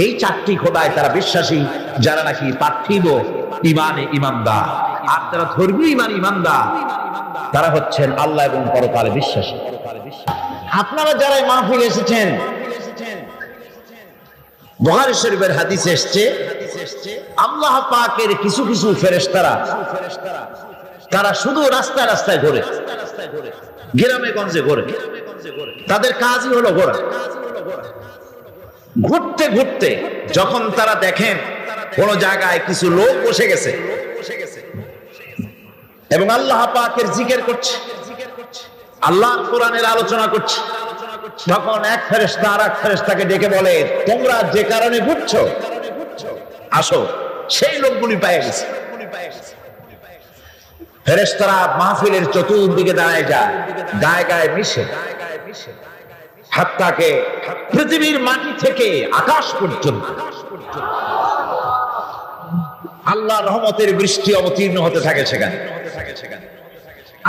এই ৪টি খোদায় তারা বিশ্বাসী, যারা নাকি পার্থিব ইমানে ইমানদার। আর যারা ধর্মীয় ইমান ইমানদার, তারা হচ্ছেন আল্লাহ এবং পরকালে বিশ্বাসী। আপনারা যারা মাহফিল এসেছেন, বুখারী শরীফের হাদিসে এসেছে আল্লাহ পাকের কিছু কিছু ফেরেশতারা তারা শুধু রাস্তায় রাস্তায় ঘোরে, গ্রামে গঞ্জে ঘোরে, তাদের কাজই হলো ঘোরা। ঘুরতে ঘুরতে যখন তারা দেখেন কোন জায়গায় কিছু লোক বসে গেছে এবং আল্লাহ পাকের জিকির করছে, আল্লাহর কোরআনের আলোচনা করছে, তখন এক ফেরেশতা আর এক ফেরেশতাকে ডেকে বলে, তোমরা যে কারণে ঘুরছো আসো। সেই লোকগুলি পেয়ে গেছে। ফেরেশতারা মাহফিলের চতুর্দিকে দাঁড়ায় যায়, গায়ে গায়ে মিশে, হাত্তাকে পৃথিবীর মাটি থেকে আকাশ পর্যন্ত আল্লাহর রহমতের বৃষ্টি অবতীর্ণ হতে থাকে সেখানে।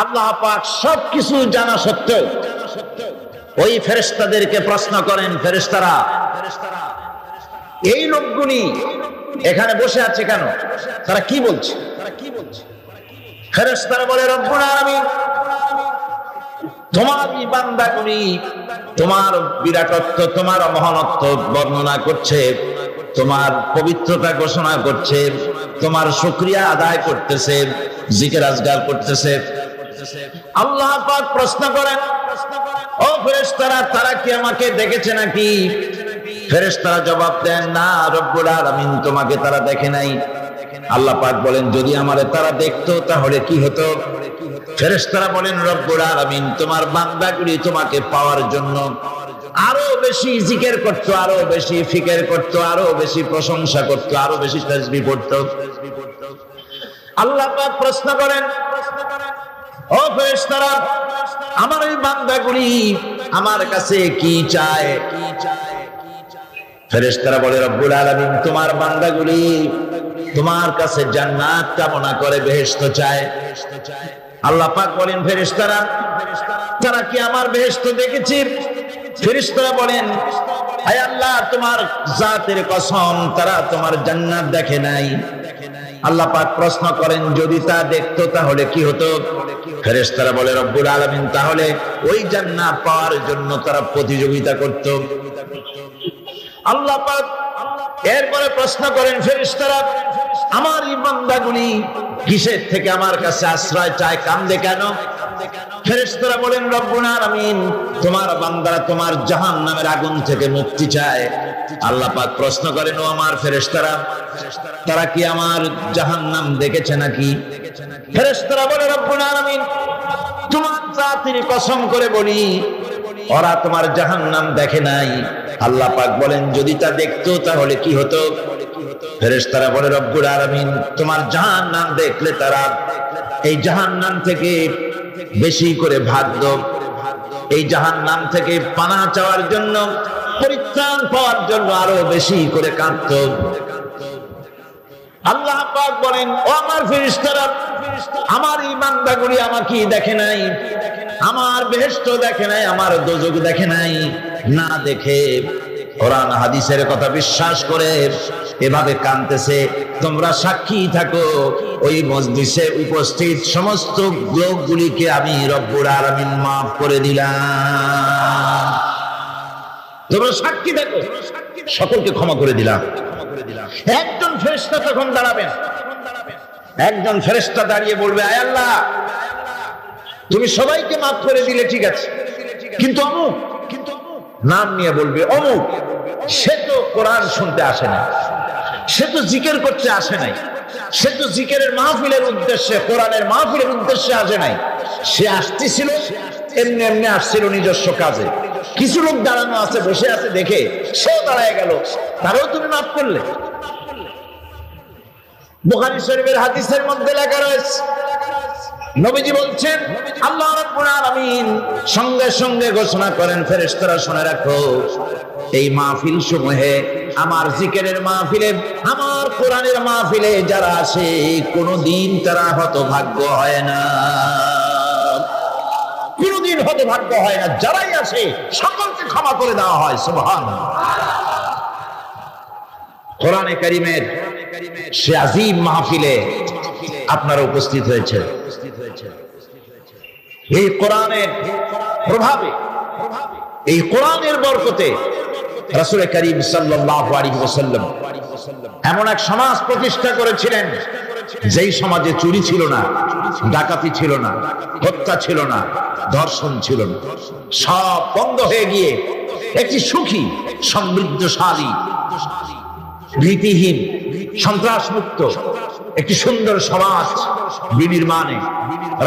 আল্লাহ পাক সবকিছু জানা সত্ত্বেও ওই ফেরেশতাদেরকে প্রশ্ন করেন, ফেরেশতারা এই লোকগুলি এখানে বসে আছে কেন, তারা কি বলছে? ফেরেশতারা বলে, রব্বুল আলামিন তোমার বান্দাগুলি তোমার বিরাটত্ব, তোমার মহানত্ব বর্ণনা করছে, তোমার পবিত্রতা ঘোষণা করছে, তোমার শুকরিয়া আদায় করতেছে, জিকির আজগার করতেছে। আল্লাহ পাক প্রশ্ন করেন, ও ফেরেশতারা তারা কি আমাকে দেখেছে নাকি? ফেরেশতারা জবাব দেন, না রব্বুল আলামিন তোমাকে তারা দেখে নাই। আল্লাহ পাক বলেন, যদি আমারে তারা দেখতো তাহলে কি হতো? ফেরেশতারা বলেন, রব্বুল আলামিন তোমার বান্দাগুলি তোমাকে পাওয়ার জন্য আরো বেশি জিকির করতো, আরো বেশি ফিকির করতো, আরো বেশি প্রশংসা করতো, আরো বেশি তাসবিহ পড়তো। আল্লাহ পাক প্রশ্ন করেন, ও ফেরেশতারা আমার এই বান্দাগুলি আমার কাছে কি চায়? ফেরেশতারা বলে, রব্বুল আলামিন তোমার বান্দাগুলি তোমার কাছে জান্নাত কামনা করে, বেহেশত চায়। আল্লাহ পাক বলেন, ফেরেশতারা তারা কি আমার বেহেশত দেখেছে? ফেরেশতারা বলেন, হে আল্লাহ তোমার জাতের কসম তারা তোমার জান্নাত দেখে নাই। আল্লাহ পাক প্রশ্ন করেন, যদি তা দেখতো তাহলে কি হতো? ফেরেশতারা বলে, রব্বুল আলামিন তাহলে ওই জান্নাত পাওয়ার জন্য তারা প্রতিযোগিতা করত। আল্লাহ পাক এরপরে প্রশ্ন করেন, ফেরেশতারা আমার এই বান্দাগুলি কিসের থেকে আমার কাছে আশ্রয় চায়, কান্দে কেন? ফেরেশতারা বলেন, রব্বুল আলামিন তোমার বান্দারা তোমার জাহান্নামের আগুন থেকে মুক্তি চায়। আল্লাহ পাক প্রশ্ন করেন, ও আমার ফেরেশতারা তারা কি আমার জাহান্নাম দেখেছে নাকি? ফেরেশতারা বলে, রব্বুল আলামিন তোমার জাতির কসম করে বলি ওরা তোমার জাহান্নাম দেখে নাই। আল্লাহ পাক বলেন, যদি তা দেখতো তাহলে কি হতো? ফেরেশতারা বলে, রব্বুল আলামিন তোমার জাহান্নাম দেখলে তারা এই জাহান্নাম থেকে বেশি করে ভাগত, এই জাহান্নাম থেকে পানাহ চাওয়ার জন্য, পরিত্রাণ পাওয়ার জন্য আরো বেশি করে কাঁদত। আল্লাহ পাক বলেন, ও আমার ফেরেশতারা আমার এই বান্দাগুলি আমাকে দেখে নাই, আমার বেহেশত দেখে নাই, আমার দোজখ দেখে নাই। না দেখে কোরআন হাদিসের কথা বিশ্বাস করে এভাবে কাঁদতেছে। তোমরা সাক্ষী থাকো, ওই মজলিসে উপস্থিত সমস্ত লোকগুলিকে আমি রব্বুল আলামিন মাফ করে দিলাম। তোমরা সাক্ষী থাকো, সকলকে ক্ষমা করে দিলাম। একজন ফেরেশতা তখন দাঁড়াবেন, একজন ফেরেশতা দাঁড়িয়ে বলবে, আয় আল্লাহ তুমি সবাইকে মাফ করে দিলে ঠিক আছে, কিন্তু অমুক, নাম নিয়ে বলবে অমুক, সে তো কোরআন শুনতে আসে না, সে তো জিকির করতে আসে নাই, সে তো জিকিরের মাহফিলের উদ্দেশ্যে, কোরআনের মাহফিলের উদ্দেশ্যে আসে নাই, সে আসতেছিল এমনি এমনি আসছিল নিজস্ব কাজে। কিছু লোক দাঁড়ানো আছে, বসে আছে দেখে সেও দাঁড়ায় গেল, তারও তুমি মাফ করলে। বুখারী শরীফের হাদিসের মধ্যে লেখা রয়েছে, নবীজি বলছেন, আল্লাহ রাব্বুল আলামিন সঙ্গে সঙ্গে ঘোষণা করেন, ফেরেশতারা শুনে রাখো, এই মাহফিল সমূহে, আমার জিকিরের মাহফিলে, আমার কোরআনের মাহফিলে যারা আসে কোনদিন তারা হতভাগ্য হয় না, কোনদিন হতভাগ্য হয় না। যারাই আসে সকলকে ক্ষমা করে দেওয়া হয়। সুবহানাল্লাহ। কোরআনে কারীমের সে আযীম মাহফিলে আপনারা উপস্থিত হয়েছে। এই কোরআনের প্রভাবে, এই কোরআনের বরকতে রাসূল করিম সাল্লাল্লাহু আলাইহি ওয়াসাল্লাম এমন এক সমাজ প্রতিষ্ঠা করেছিলেন যেই সমাজে চুরি ছিল না, ডাকাতি ছিল না, হত্যা ছিল না, ধর্ষণ ছিল না, সব বন্ধ হয়ে গিয়ে একটি সুখী, সমৃদ্ধশালী, ভীতিহীন, সন্ত্রাসমুক্ত একটি সুন্দর সমাজ বিনির্মাণে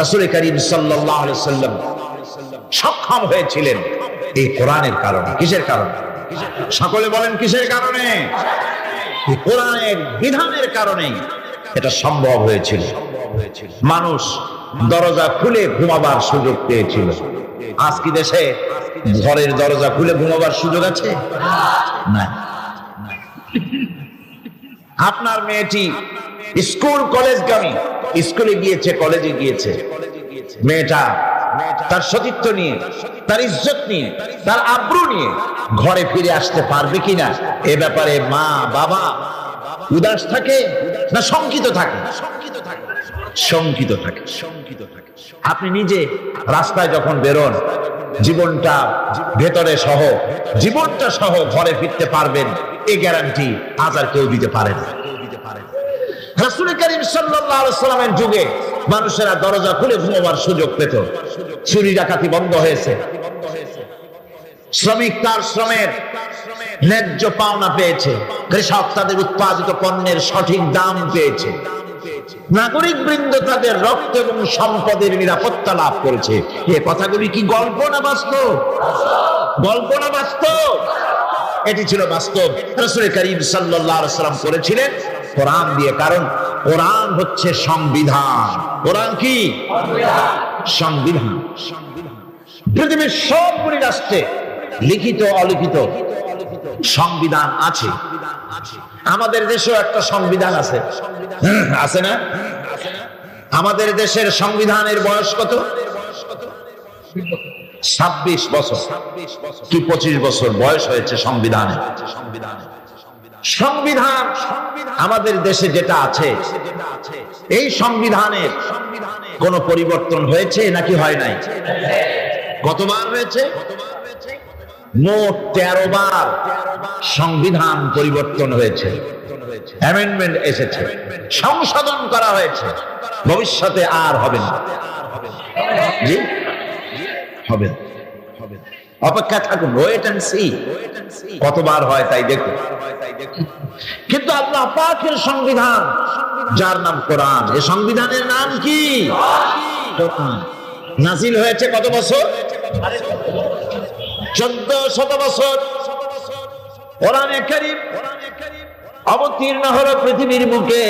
রাসূল করিম সাল্লাল্লাহু আলাইহি ওয়াসাল্লাম সক্ষম হয়েছিলেন এই কোরআনের কারণে। কিসের কারণে? সকলে বলেন কিসের কারণে? এই কোরআনের বিধানের কারণে এটা সম্ভব হয়েছিল। মানুষ দরজা খুলে ঘুমাবার সুযোগ পেয়েছিল। আজ কি দেশে ঘরের দরজা খুলে ঘুমাবার সুযোগ আছে? না। আপনার মেয়েটি স্কুল কলেজগামী, স্কুলে গিয়েছে, কলেজে গিয়েছে, মেয়েটা তার সতীত্ব নিয়ে, তার ইজ্জত নিয়ে, তার আব্রু নিয়ে ঘরে ফিরে আসতে পারবে কিনা এ ব্যাপারে মা বাবা উদাস থাকে না শঙ্কিত থাকে? শঙ্কিত থাকে। আপনি নিজে রাস্তায় যখন বেরোন, জীবনটা ভেতরে সহ, জীবনটা সহ ঘরে ফিরতে পারবেন, এই গ্যারান্টি আজ আর কেউ দিতে পারে না। রাসূল করিম সাল্লাল্লাহু আলাইহি ওয়াসাল্লামের যুগে মানুষেরা দরজা খুলে ঘুমাবার সুযোগ পেত, চুরি ডাকাতি বন্ধ হয়েছে, শ্রমিক তার শ্রমের ন্যায্য পাওনা পেয়েছে, কৃষক তাদের উৎপাদিত পণ্যের সঠিক দাম পেয়েছে, নাগরিক বৃন্দ তাদের রক্ত এবং সম্পদের নিরাপত্তা লাভ করেছে। এ কথাগুলি কি গল্প না বাস্তব? গল্প না বাস্তব? এটি ছিল বাস্তব। রাসূল করিম সাল্লাল্লাহু আলাইহি ওয়াসাল্লাম করেছিলেন কোরআন দিয়ে, কারণ কোরআন হচ্ছে সংবিধান। কোরআন কি? সংবিধান। পৃথিবীর সবগুলি রাষ্ট্রে লিখিত অলিখিত সংবিধান আছে। আমাদের দেশেও একটা সংবিধান আছে, আছে না? আমাদের দেশের সংবিধানের বয়স কত? 26 বছর কি 25 বছর বয়স হয়েছে সংবিধানে। সংবিধান আমাদের দেশে যেটা আছে, এই সংবিধানের কোন পরিবর্তন হয়েছে নাকি হয় নাই? কতবার হয়েছে? মোট 13 বার সংবিধান পরিবর্তন হয়েছে, অ্যামেন্ডমেন্ট এসেছে, সংশোধন করা হয়েছে। ভবিষ্যতে আর হবে না। জি হবে, অপেক্ষা থাকুন, ওয়েট এন্ড সি কতবার হয় তাই দেখুন। কিন্তু আল্লাহ পাকের সংবিধান, যার নাম কোরআন, এই সংবিধানের নাম কি? নাজিল হয়েছে কত বছর? 1400 বছর। কোরআনে কারীম অবতীর্ণ হলো পৃথিবীর বুকে।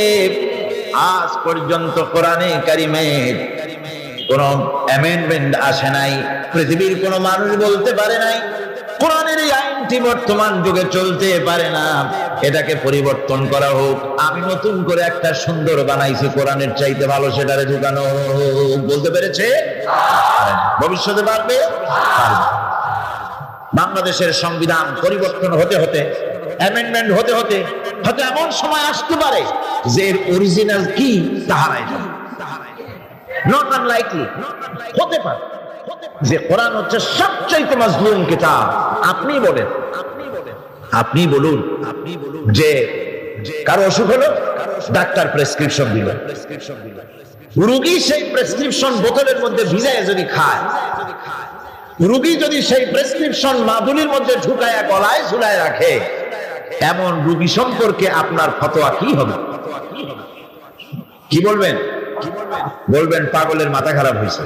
আজ পর্যন্ত কোরআনে কারীমের কোন অ্যামেন্ডমেন্ট আসে নাই। পৃথিবীর কোন মানুষ বলতে পারে নাই কোরআনের এই আইনটি বর্তমান যুগে চলতে পারে না, এটাকে পরিবর্তন করা হোক। আমি নতুন করে একটা সুন্দর বানাইছি, কোরআনের চাইতে ভালো, সেটারে ঢুকানো হোক। বলতে পেরেছে? ভবিষ্যতে পারবে? বাংলাদেশের সংবিধান পরিবর্তন হতে হতে, অ্যামেন্ডমেন্ট হতে হতে হয়তো এমন সময় আসতে পারে যে এর অরিজিনাল কি তা হারায় যাবে। নট আনলাইকলি, হতে পারে যে কোরআন হচ্ছে সবচেয়ে মাজলুম কিতাব। আপনি বলেন, আপনি বলুন যে কারো অসুখ হলো, ডাক্তার প্রেসক্রিপশন দিল, রোগী সেই প্রেসক্রিপশন বোতলের মধ্যে ভিজায় যদি খায়, রোগী যদি সেই প্রেসক্রিপশন মাদুলির মধ্যে ঢুকায়া গলায় ঝুলায় রাখে, এমন রোগী সম্পর্কে আপনার ফতোয়া কি হবে? কি বলবেন? বলবেন পাগলের মাথা খারাপ হয়েছে।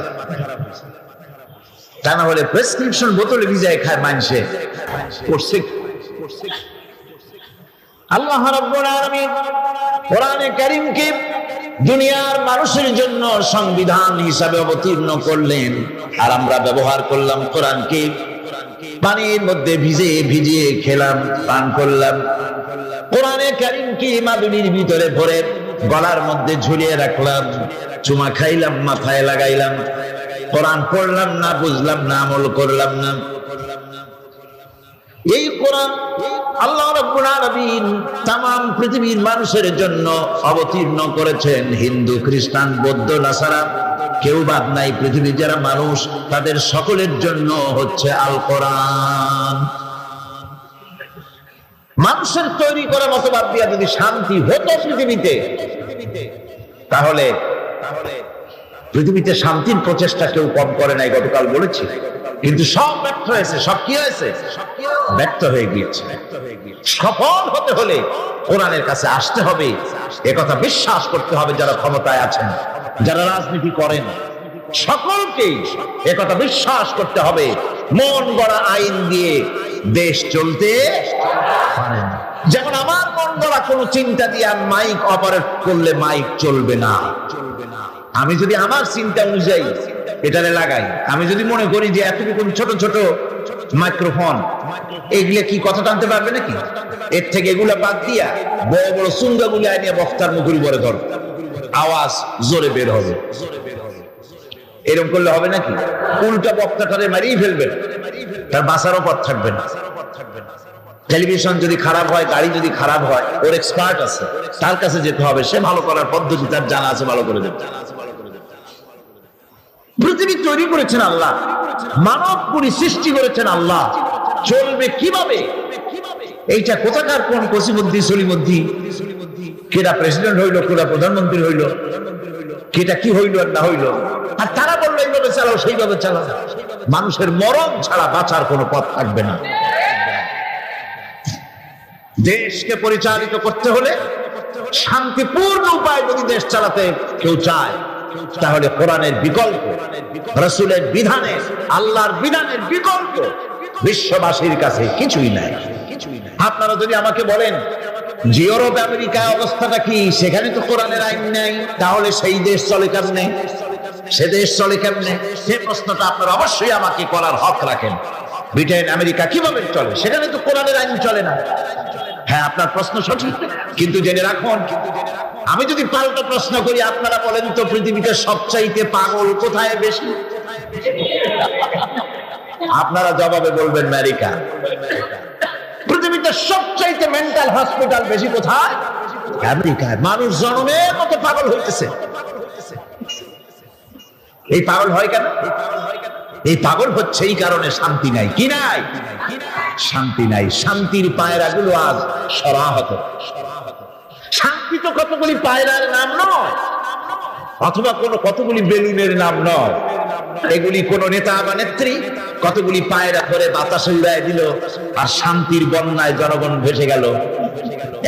তা না হলে প্রেসক্রিপশন বোতলে ভিজায় খায় মানুষে করছে। আল্লাহ রাব্বুল আলামিন কোরআনে কারীমকে দুনিয়ার মানুষের জন্য সংবিধান হিসাবে অবতীর্ণ করলেন, আর আমরা ব্যবহার করলাম কোরআনকে। পানির মধ্যে ভিজিয়ে ভিজিয়ে খেলাম, পান করলাম। কোরআনে কারীমকে মাদুলির ভিতরে ভরে গলার মধ্যে ঝুলিয়ে রাখলাম, চুমা খাইলাম, মাথায় লাগাইলাম। কোরআন পড়লাম না, বুঝলাম না, আমল করলাম না। এই কোরআন আল্লাহ রাব্বুল আলামিন তামাম পৃথিবীর মানুষের জন্য অবতীর্ণ করেছেন। হিন্দু, খ্রিস্টান, বৌদ্ধ, নাসারা কেউ বাদ নাই। পৃথিবীর যারা মানুষ তাদের সকলের জন্য হচ্ছে আল কোরআন। মানুষের তৈরি করা মতবাদ দিয়ে যদি শান্তি হতো পৃথিবীতে, তাহলে পৃথিবীতে শান্তির প্রচেষ্টা কেউ কম করে নাই, গতকাল বলেছি। কিন্তু সব ব্যর্থ হয়েছে। সব কি হয়েছে? ব্যর্থ হয়ে গিয়েছে। সফল হতে হলে কোরআনের কাছে আসতে হবে, একথা বিশ্বাস করতে হবে। যারা ক্ষমতায় আছেন, যারা রাজনীতি করেন, সকলকেই একথা বিশ্বাস করতে হবে, মন গড়া আইন দিয়ে দেশ চলতে পারে না। যেমন আমার মন গড়া কোন চিন্তা দিয়ে মাইক অপারেট করলে মাইক চলবে না। আমি যদি আমার চিন্তা অনুযায়ী এটারে লাগাই, আমি যদি মনে করি যে এতটুকু ছোট ছোট মাইক্রোফোন, এগুলো কি কথা টানতে পারবে নাকি? এর থেকে এগুলা বাদ দিয়া বড় বড় চুঙ্গা গুলি আনিয়ে বক্তার মুখের উপরে ধর, আওয়াজ জোরে বের হবে। এরকম করলে হবে নাকি? উল্টা বক্তাটারে মারিয়ে ফেলবেন, তার বাঁচারও পথ থাকবে না। টেলিভিশন যদি খারাপ হয়, গাড়ি যদি খারাপ হয়, ওর এক্সপার্ট আছে, তার কাছে যেতে হবে। সে ভালো করার পদ্ধতি তার জানা আছে, ভালো করে দেবে। পৃথিবী তৈরি করেছেন আল্লাহ, মানব পুরী সৃষ্টি করেছেন আল্লাহ। চলবে কিভাবে? এইটা কোথাকার কোন কসিবুদ্ধি সলিমুদ্ধি, কেটা প্রেসিডেন্ট হইলো, কেটা প্রধানমন্ত্রী হইলো, কেটা কি হইলো আর না হইলো, আর তারা বললো এইভাবে চালাও, সেইভাবে চালাও। মানুষের মরণ ছাড়া বাঁচার কোনো পথ থাকবে না। দেশকে পরিচালিত করতে হলে শান্তিপূর্ণ উপায় যদি দেশ চালাতে কেউ চায়, তাহলে কোরআনের বিকল্প, রাসূলের বিধানের, আল্লাহর বিধানের বিকল্প বিশ্ববাসীর কাছে কিছুই নাই। আপনারা যদি আমাকে বলেন যে ইউরোপ আমেরিকায় অবস্থাটা কি, সেখানে তো কোরআনের আইন নেই, তাহলে সেই দেশ চলে কেমনে, সে দেশ চলে কেমনে? সে প্রশ্নটা আপনারা অবশ্যই আমাকে করার হক রাখেন। ব্রিটেন আমেরিকা কিভাবে চলে? সেখানে তো কোরআনের আইন চলে না। হ্যাঁ, আপনার প্রশ্ন সঠিক, কিন্তু জেনে রাখুন, আমি যদি পাল্টা প্রশ্ন করি, আপনারা বলেন তো পৃথিবীতে সবচাইতে পাগল কোথায় বেশি? আপনারা জবাবে বলবেন আমেরিকা। পৃথিবীতে সবচাইতে মেন্টাল হসপিটাল বেশি কোথায়? আমেরিকায়। মানুষ জন্মের মতো পাগল হইতেছে। এই পাগল হয় কেন? এই পাগল হচ্ছে এই কারণে শান্তি নাই। কি নাই? শান্তি নাই। শান্তির পায়রাগুলো আজ সরাহত। শান্তি তো কতগুলি পায়রার নাম নয়, অথবা কতগুলি বেলুনের নাম নয়। এগুলি কোন নেতা বা নেত্রী কতগুলি পায়রা ধরে বাতাসে উড়ায় দিল আর শান্তির বন্যায় জনগণ ভেসে গেল,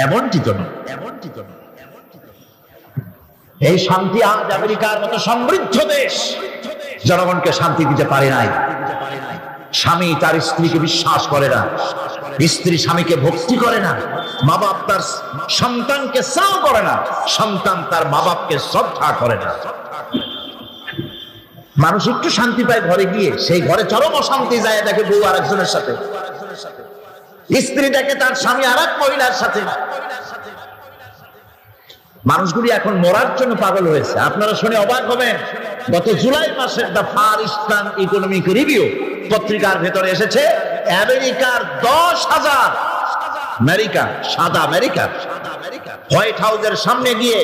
এমনটি তো নয়। এই শান্তি আজ আমেরিকার মতো সমৃদ্ধ দেশ জনগণকে শান্তি দিতে পারে নাই। স্বামী তার স্ত্রীকে বিশ্বাস করে না, স্ত্রী স্বামীকে ভক্তি করে না, মা বাপ তার সন্তানকে স্নেহ করে না, সন্তান তার মা বাপকে শ্রদ্ধা করে না। মানুষ একটু শান্তি পায় ঘরে গিয়ে, সেই ঘরে চরম অশান্তি যায়, দেখে বউ আরেকজনের সাথে, স্ত্রী দেখে তার স্বামী আর এক মহিলার সাথে। মানুষগুলি এখন মরার জন্য পাগল হয়েছে। আপনারা শুনে অবাক হবেন, গত জুলাই মাসের the Far Eastern Economic Review পত্রিকার ভেতরে এসেছে, আমেরিকার 10,000 সাদা আমেরিকা হোয়াইট হাউসের সামনে গিয়ে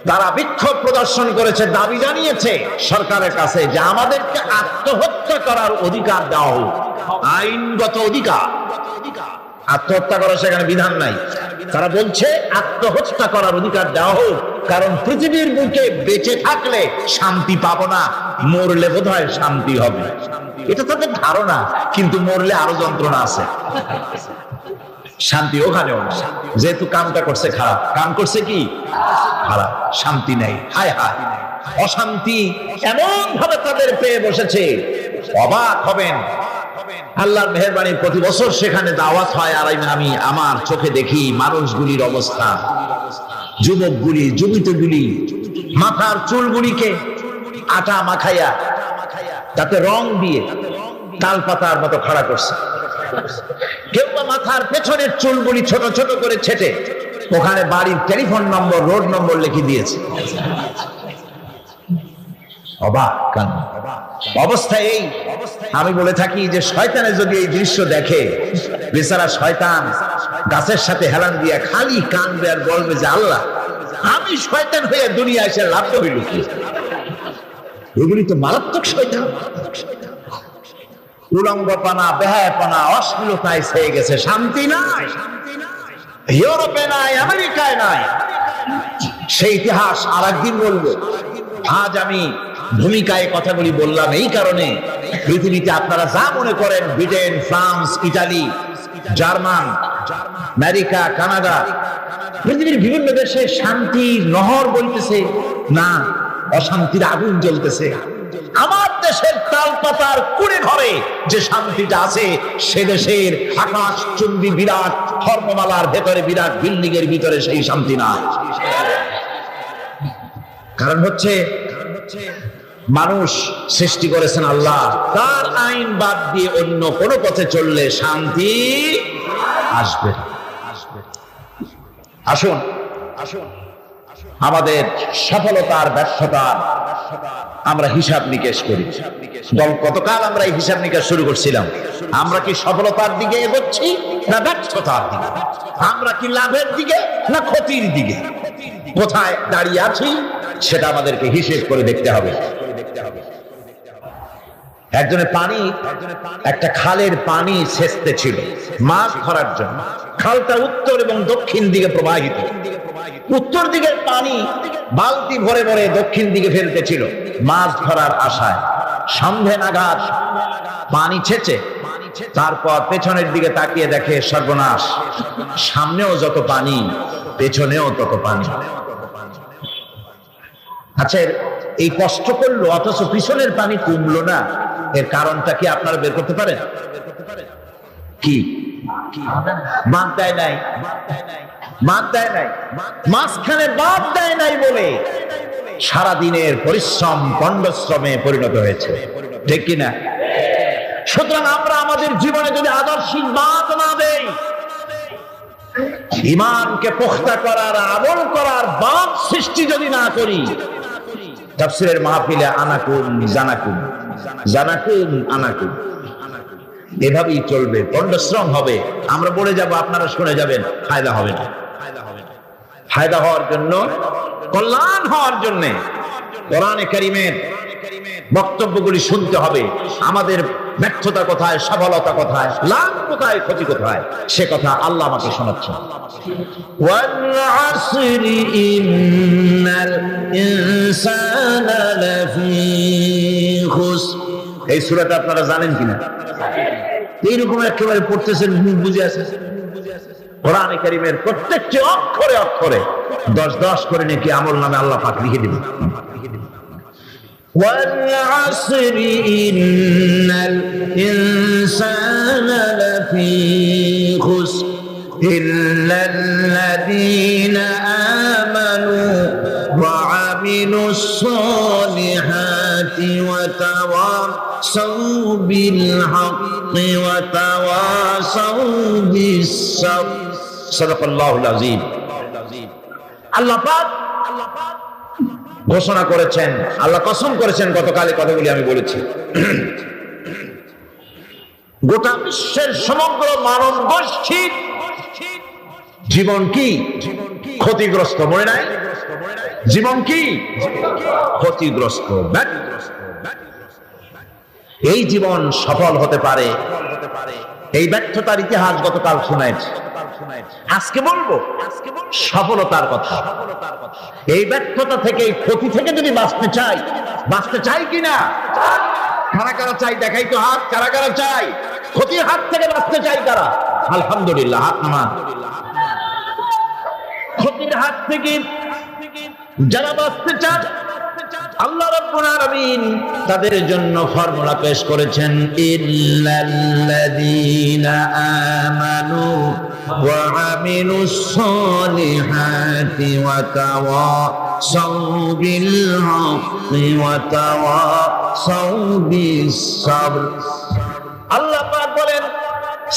তারা বিক্ষোভ প্রদর্শন করেছে, দাবি জানিয়েছে সরকারের কাছে যে আমাদেরকে আত্মহত্যা করার অধিকার দেওয়া হোক, আইনগত অধিকার। আত্মহত্যা করার সেখানে বিধান নাই। তারা বলছে আত্মহত্যা করার অধিকার দেওয়া হোক, কারণ পৃথিবীর বুকে বেঁচে থাকলে শান্তি পাবো না, মরলে বোধহয় শান্তি হবে। এটা তাদের ধারণা, কিন্তু মরলে আরো যন্ত্রণা আছে। শান্তি ওখানেও না, যেহেতু কামটা করছে খারাপ, কাম করছে কি খারাপ, শান্তি নেই। হায় হায়, অশান্তি এমন ভাবে তাদের পেয়ে বসেছে, অবাক হবেন। আল্লাহর মেহেরবানি, প্রতি বছর সেখানে দাওয়াত হয়, আর আমি আমার চোখে দেখি মানুষগুলির অবস্থা। যুবকগুলি, যুবিতগুলি মাথার চুলগুলিকে আটা মাখাইয়া তাতে রং দিয়ে তাল পাতার মতো খাড়া করছে। কেউ বা মাথার পেছনের চুলগুলি ছোট ছোট করে ছেটে ওখানে বাড়ির টেলিফোন নম্বর, রোড নম্বর লিখে দিয়েছে। অবাক কান্না অবস্থা এই। আমি বলে থাকি যে শয়তানে যদি এই দৃশ্য দেখে, বেচারা শয়তান গাছের সাথে হেলান দিয়া খালি কানবে আর বলবে যে আল্লাহ, আমি শয়তান হয়ে দুনিয়া এসে লাভ হইল কি? এগুলি তো মারাত্মক শয়তান। উলঙ্গপনা, বেহায়াপনা, অশ্লীলতায় ছেয়ে গেছে। শান্তি নাই, ইউরোপে নাই, আমেরিকায় নাই। সেই ইতিহাস আর একদিন বলবো। আজ আমি ভূমিকায় কথাগুলি বললাম এই কারণে, পৃথিবীতে আপনারা যা মনে করেন, Britain, France, Italy, German, America, Canada, পৃথিবীর বিভিন্ন দেশে শান্তির নহর বইতেছে না, অশান্তির আগুন জ্বলতেছে। আমার দেশের তালপাতার কুড়ে ঘরে যে শান্তিটা আছে, সে দেশের আকাশ চুম্বী বিরাট ধর্মমালার ভেতরে, বিরাট বিল্ডিং এর ভিতরে সেই শান্তি নাই। কারণ হচ্ছে মানুষ সৃষ্টি করেছেন আল্লাহ, তার আইন বাদ দিয়ে অন্য কোন পথে চললে শান্তি আসবে। আসুন আমাদের সফলতার ব্যর্থতার আমরা হিসাব নিকেশ করি। গতকাল আমরা এই হিসাব নিকেশ শুরু করছিলাম। আমরা কি সফলতার দিকে এগোচ্ছি না ব্যর্থতার দিকে? আমরা কি লাভের দিকে না ক্ষতির দিকে? কোথায় দাঁড়িয়ে আছি সেটা আমাদেরকে হিসেব করে দেখতে হবে। একজনের পানি, একটা খালের পানি সেচতে ছিল মাছ ধরার জন্য। খালটা উত্তর এবং দক্ষিণ দিকে প্রবাহিত। উত্তর দিকের পানি বালতি ভরে ভরে দক্ষিণ দিকে ফেলতেছিল মাছ ধরার আশায়। সন্ধে নাগাদ পানি ছেচে তারপর পেছনের দিকে তাকিয়ে দেখে সর্বনাশ, সামনেও যত পানি, পেছনেও তত পানি। আচ্ছা, এই কষ্ট করলো অথচ পিছনের পানি কমলো না, এর কারণটা কি আপনারা বের করতে পারেন? কি বাদ দেয় নাই, বাদ দেয় নাই, মাঝখানে বাদ দেয় নাই বলে সারাদিনের পরিশ্রম পণ্ডশ্রমে পরিণত হয়েছে, ঠিক কিনা? সুতরাং আমরা আমাদের জীবনে যদি আদর্শিক বাদ না দেই, ঈমানকে পুখতা করার, আমল করার বাদ সৃষ্টি যদি না করি, তাফসীরের মাহফিলে আনাকুম জানাকুম, জানাকুম আনাকুম, এভাবেই চলবে, পণ্ডশ্রম হবে। আমরা বলে যাব, আপনারা শুনে যাবেন, ফায়দা হবে না। ফায়দা হওয়ার জন্য, কল্যাণ হওয়ার জন্য কোরআনে কারীমের বক্তব্যগুলি শুনতে হবে। আমাদের ব্যর্থতা কোথায়, সফলতা কোথায়, লাভ কোথায়, ক্ষতি কোথায়, সে কথা আল্লাহ আমাকে শোনাচ্ছেন। ওয়াল আসরি ইন্নাল ইনসানা লাফি খুসর। এই সূরাটা আপনারা জানেন কিনা? এইরকম একেবারে পড়তেছেন, মুখ বুঝে আছে। কোরআনে কারীমের প্রত্যেকটি অক্ষরে অক্ষরে 10-10 করে নাকি আমল নামে আল্লাহ পাক লিখে দিবেন। والعصر إن الإنسان لفي خسر إلا الذين آمنوا وعملوا الصالحات وتواصوا بالحق وتواصوا بالصبر صدق الله العظيم। আল্লাহ পাক ঘোষণা করেছেন, আল্লাহ কসম করেছেন, গতকালে কথাগুলি আমি বলেছি, গোটা বিশ্বের সমগ্র মানব গোষ্ঠীর জীবন কি ক্ষতিগ্রস্ত, মনে নাই? জীবন কি ক্ষতিগ্রস্ত, এই জীবন সফল হতে পারে, এই ব্যর্থতার ইতিহাস গতকাল শুনেছি। আজকে বলবো সফলতার কথা। এই ব্যর্থতা থেকে, ক্ষতি থেকে যদি বাঁচতে চাই কিনা? কারা কারা চাই দেখাই তো হাত। কারা কারা চাই ক্ষতির হাত থেকে বাঁচতে চাই? কারা? আলহামদুলিল্লাহ, হাত নামান। ক্ষতির হাত থেকে যারা বাঁচতে চান, আল্লাহ রাব্বুল আলামিন তাদের জন্য ফর্মুলা পেশ করেছেন, ইল্লাল্লাযীনা আমানু ওয়া আমিলুস সালিহাতি ওয়া তাওয়াসাউ বিল হাক্কি ওয়া তাওয়াসাউ বিস সাবর। আল্লাহ পাক বলেন,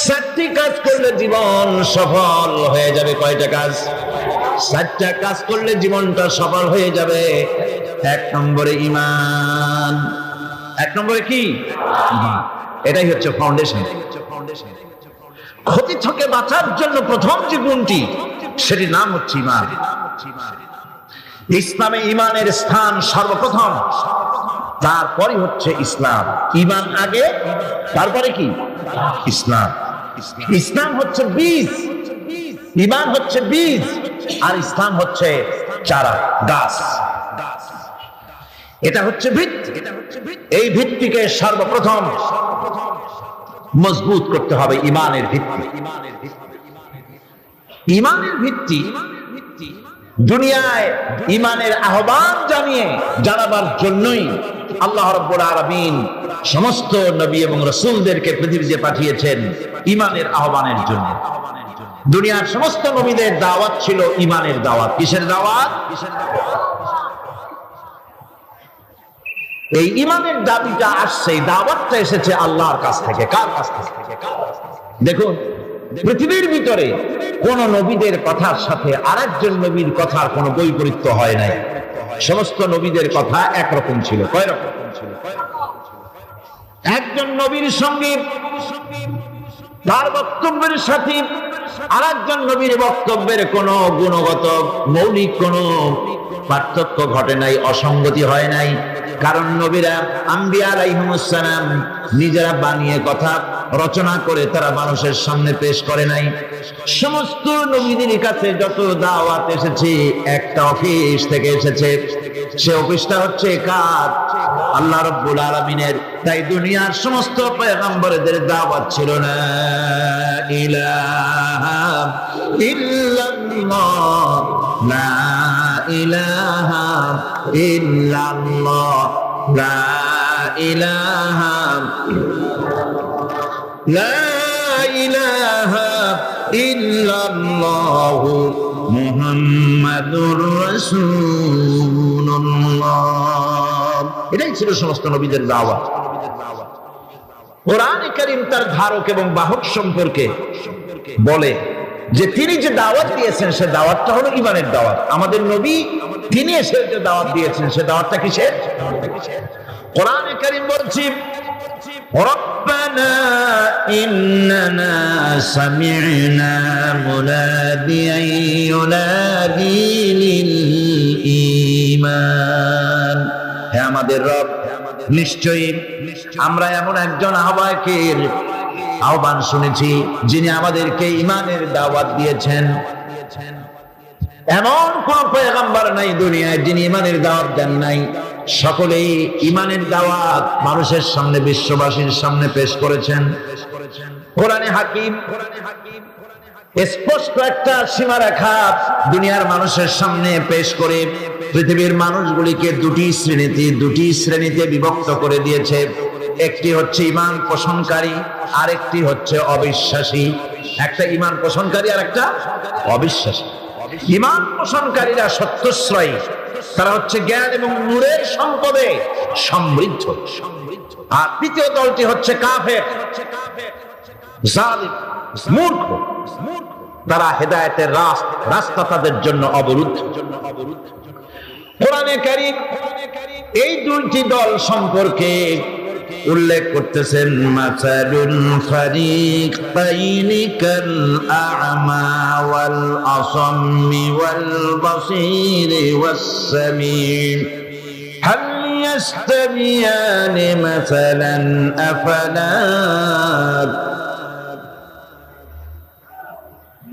7টি কাজ করলে জীবন সফল হয়ে যাবে। কয়টা কাজ? 7টা কাজ করলে জীবনটা সফল হয়ে যাবে। 1 নম্বরে ঈমান। 1 নম্বরে কি? এটাই হচ্ছে ফাউন্ডেশন। ক্ষতি থেকে বাঁচার জন্য প্রথম যে গুণটি, সেটির নাম হচ্ছে ঈমান। ইসলামে ঈমানের স্থান সর্বপ্রথম। তারপরে হচ্ছে ইসলাম। ইমান আগে, তারপরে কি? ইসলাম। ইসলাম হচ্ছে বীজ, ইমান হচ্ছে বীজ, আর ইসলাম হচ্ছে চারা, গাছ। এটা হচ্ছে ভিত্তি। এই ভিত্তিকে সর্বপ্রথম মজবুত করতে হবে। ইমানের ভিত্তি, ইমানের ভিত্তি দুনিয়ায় ইমানের আহ্বান জানাবার জন্যই আল্লাহ রাব্বুল আলামিন সমস্ত নবী এবং রাসূলদেরকে পৃথিবীতে পাঠিয়েছেন ইমানের আহ্বানের জন্য। দুনিয়ার সমস্ত নবীদের দাওয়াত ছিল ইমানের দাওয়াত। কিসের দাওয়াত? এই ইমানের দাবিটা আসছে, দাওয়াতটা এসেছে আল্লাহর কাছ থেকে। কার কাছ থেকে? দেখুন, পৃথিবীর ভিতরে কোন নবীদের কথার সাথে আরেকজন নবীর কথার কোনো বৈপরীত্য হয় নাই। সমস্ত নবীদের কথা একরকম ছিল। কয় রকম ছিল? একজন নবীর সঙ্গে তার বক্তব্যের সাথে আরেকজন নবীর বক্তব্যের কোনো গুণগত মৌলিক কোনো পার্থক্য ঘটে নাই, অসঙ্গতি হয় নাই। কারণ নবীরা, আম্বিয়া আলাইহিমুস সালাম, নিজেরা বানিয়ে কথা রচনা করে তারা মানুষের সামনে পেশ করে নাই। সমস্ত নবীদের কাছে যত দাওয়াত এসেছে একটা অফিস থেকে এসেছে। সে অফিসটা হচ্ছে কার? আল্লাহ রাব্বুল আলামিনের। তাই দুনিয়ার সমস্ত পয়গম্বরদের দাওয়াত ছিল না ইলাহা ইল্লাল্লাহ, লা ইলাহা ইল্লাল্লাহ, লা ইলাহা, লা ইলাহা ইল্লাল্লাহ মুহাম্মাদুর রাসূলুল্লাহ। এটাই ছিল সমস্ত নবীদের দাওয়াত। কোরআনে কারীম তার ধারক এবং বাহক সম্পর্কে বলে যে তিনি যে দাওয়াত দিয়েছেন সে দাওয়াতটা হলো ইমানের দাওয়াত। আমাদের নবী তিনি এসে যে দাওয়াত দিয়েছেন সে দাওয়াতটা কিসের? কোরআনে কারীম বলছে, ربنا إننا سمعنا مناديا ينادي للإيمان। হে আমাদের রব, নিশ্চয়ই আমরা এমন একজন আহ্বায়কের আহ্বান শুনেছি যিনি আমাদেরকে ইমানের দাওয়াত দিয়েছেন। এমন কোন পয়গম্বর নাই দুনিয়ায় যিনি ইমানের দাওয়াত দেন নাই। সকলেই ইমানের দাওয়াত মানুষের সামনে, বিশ্ববাসীর সামনে পেশ করেছেন। কোরআনে হাকিম স্পষ্ট একটা সীমারেখা দুনিয়ার মানুষের সামনে পেশ করে পৃথিবীর মানুষগুলিকে দুটি শ্রেণীতে বিভক্ত করে দিয়েছে। একটি হচ্ছে ঈমান পোষণকারী, আরেকটি হচ্ছে অবিশ্বাসী। একটা ঈমান পোষণকারী আর একটা অবিশ্বাসী। ঈমান পোষণকারীরা সত্যশ্রয়ী, তারা হচ্ছে জ্ঞান এবং নূরের সম্পদে সমৃদ্ধ। আর তৃতীয় দলটি হচ্ছে কাফের, জালিম, মূর্খ। তারা হেদায়েতের রাস্তা তাদের জন্য অবরুদ্ধ। কোরআনে কারীম এই দুইটি দল সম্পর্কে উল্লেখ করতেছেন, মাসালুল ফারিকাইনি কাল আ'মা ওয়াল আসাম্মি ওয়াল বাসীরি ওয়াস সামিঈ হাল ইয়াস্তাবিয়ানি মাসালান আফালা।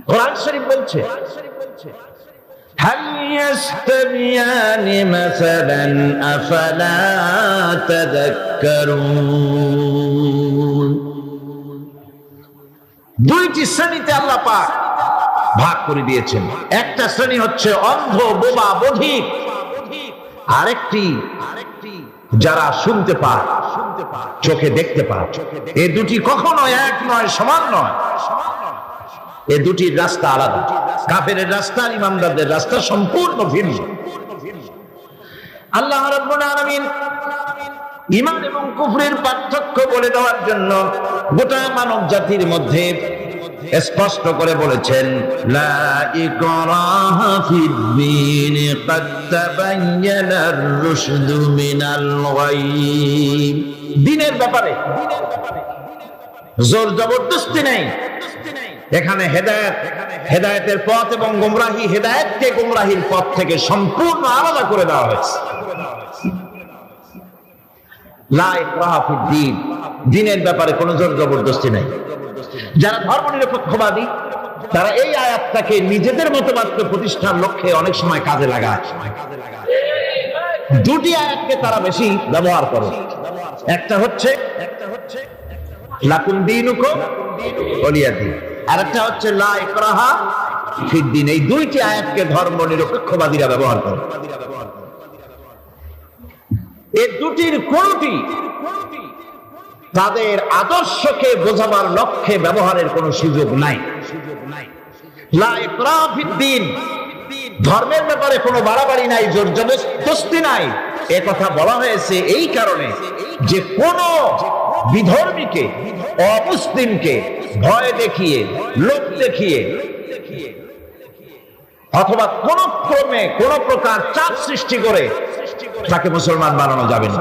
কোরআন শরীফ বলছে, هل يستويان مثلا أفلا تذكرون। দুইটি শ্রেণীতে আল্লাহ পাক ভাগ করে দিয়েছেন। একটা শ্রেণী হচ্ছে অন্ধ, বোবা, বধির। আরেকটি যারা শুনতে পায়, চোখে দেখতে পায়। এই দুটি কখনো এক নয়, সমান নয়। এই দুটির রাস্তা আলাদা। কাফেরের রাস্তা আর ইমানদারদের রাস্তা সম্পূর্ণ ভিন্ন। আল্লাহ রাব্বুল আলামিন ঈমান এবং কুফরের পার্থক্য বলে দেওয়ার জন্য গোটা মানব জাতির মধ্যে স্পষ্ট করে বলেছেন, লা ইকরাহা ফিদ-দীন ক্বাদ তাবায়্যানার রুশদু মিনাল গাই। দ্বীনের ব্যাপারে জোর জবরদস্তি নেই। এখানে হেদায়েতের পথ এবং গোমরাহি, হেদায়েতকে গোমরাহির পথ থেকে সম্পূর্ণ আলাদা করে দেওয়া হয়েছে। লা ইকরাহা ফিদ্দীন, দ্বীনের ব্যাপারে কোনো জোর জবরদস্তি নাই। যারা ধর্মনিরপেক্ষবাদী তারা এই আয়াতটাকে নিজেদের মতবাদকে প্রতিষ্ঠার লক্ষ্যে অনেক সময় কাজে লাগায়। দুটি আয়াতকে তারা বেশি ব্যবহার করে, একটা হচ্ছে লাকুম দীনুকুম ওয়ালিয়া দীন, আর একটা হচ্ছে লা ইকরাহা ফিদ্দীন। এই দুইটি আয়াতকে ধর্মনিরপেক্ষবাদীরা ব্যবহার করে। এই দুটির কোনটি তাদের আদর্শকে বোঝাবার লক্ষ্যে ব্যবহারের কোনো সুযোগ নাই। লা ইকরাহা ফিদ্দীন, ধর্মের ব্যাপারে কোনো বাড়াবাড়ি নাই, জোর জবরদস্তি নাই। এ কথা বলা হয়েছে এই কারণে যে কোন বিধর্মীকে, অমুসলিমকে ভয় দেখিয়ে, লোভ দেখিয়ে অথবা কোন ক্রমে কোন প্রকার চাপ সৃষ্টি করে তাকে মুসলমান বানানো যাবে না।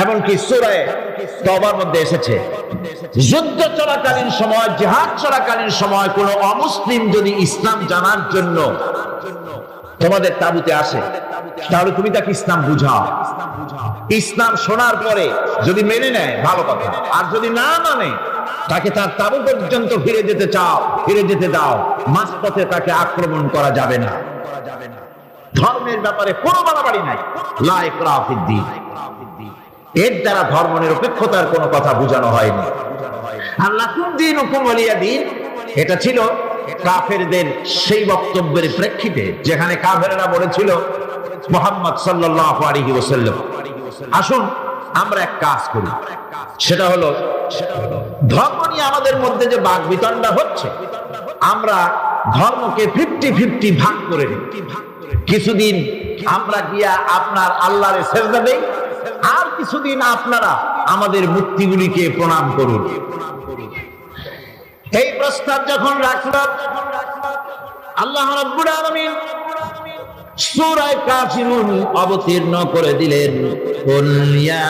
এমনকি সূরা তওবার মধ্যে এসেছে, যুদ্ধ চলাকালীন সময়, জিহাদ চলাকালীন সময় কোন অমুসলিম যদি ইসলাম জানার জন্য তোমাদের তাঁবুতে আসে, তাহলে তুমি তাকে ইসলাম বুঝাও। ইসলাম শোনার পরে যদি মেনে নেয় ভালো কথা, আর যদি না মানে তাকে তার তাঁবু পর্যন্ত ফিরে যেতে চাও, ফিরে যেতে দাও, মাঝপথে তাকে আক্রমণ করা যাবে না। ধর্মের ব্যাপারে কোনো বাড়াবাড়ি নাই। লা ইকরাহা ফিদ্দীন, এর দ্বারা ধর্মনিরপেক্ষতার কোনো কথা বোঝানো হয়নি। আর লাকুম দীনুকুম ওয়ালিয়া দীন, এটা ছিল কাফেরদের সেই বক্তব্যের প্রেক্ষিতে যেখানে কাফেররা বলেছিল মুহাম্মদ সাল্লাল্লাহু আলাইহি ওয়াসাল্লাম, আসুন আমরা এক কাজ করি, সেটা হলো ধর্ম নিয়ে আমাদের মধ্যে যে বাকবিতণ্ডা হচ্ছে, আমরা ধর্মকে 50-50 ভাগ করে নিই। কিছুদিন আমরা গিয়া আপনার আল্লাহরে সেজদা দেই, আর কিছুদিন আপনারা আমাদের মূর্তিগুলিকে প্রণাম করুন। এই প্রস্তাব যখন রাখলাম, আল্লাহ রাব্বুল আলামিন সূরা কাফিরুন অবতীর্ণ করে দিলেন, কুল ইয়া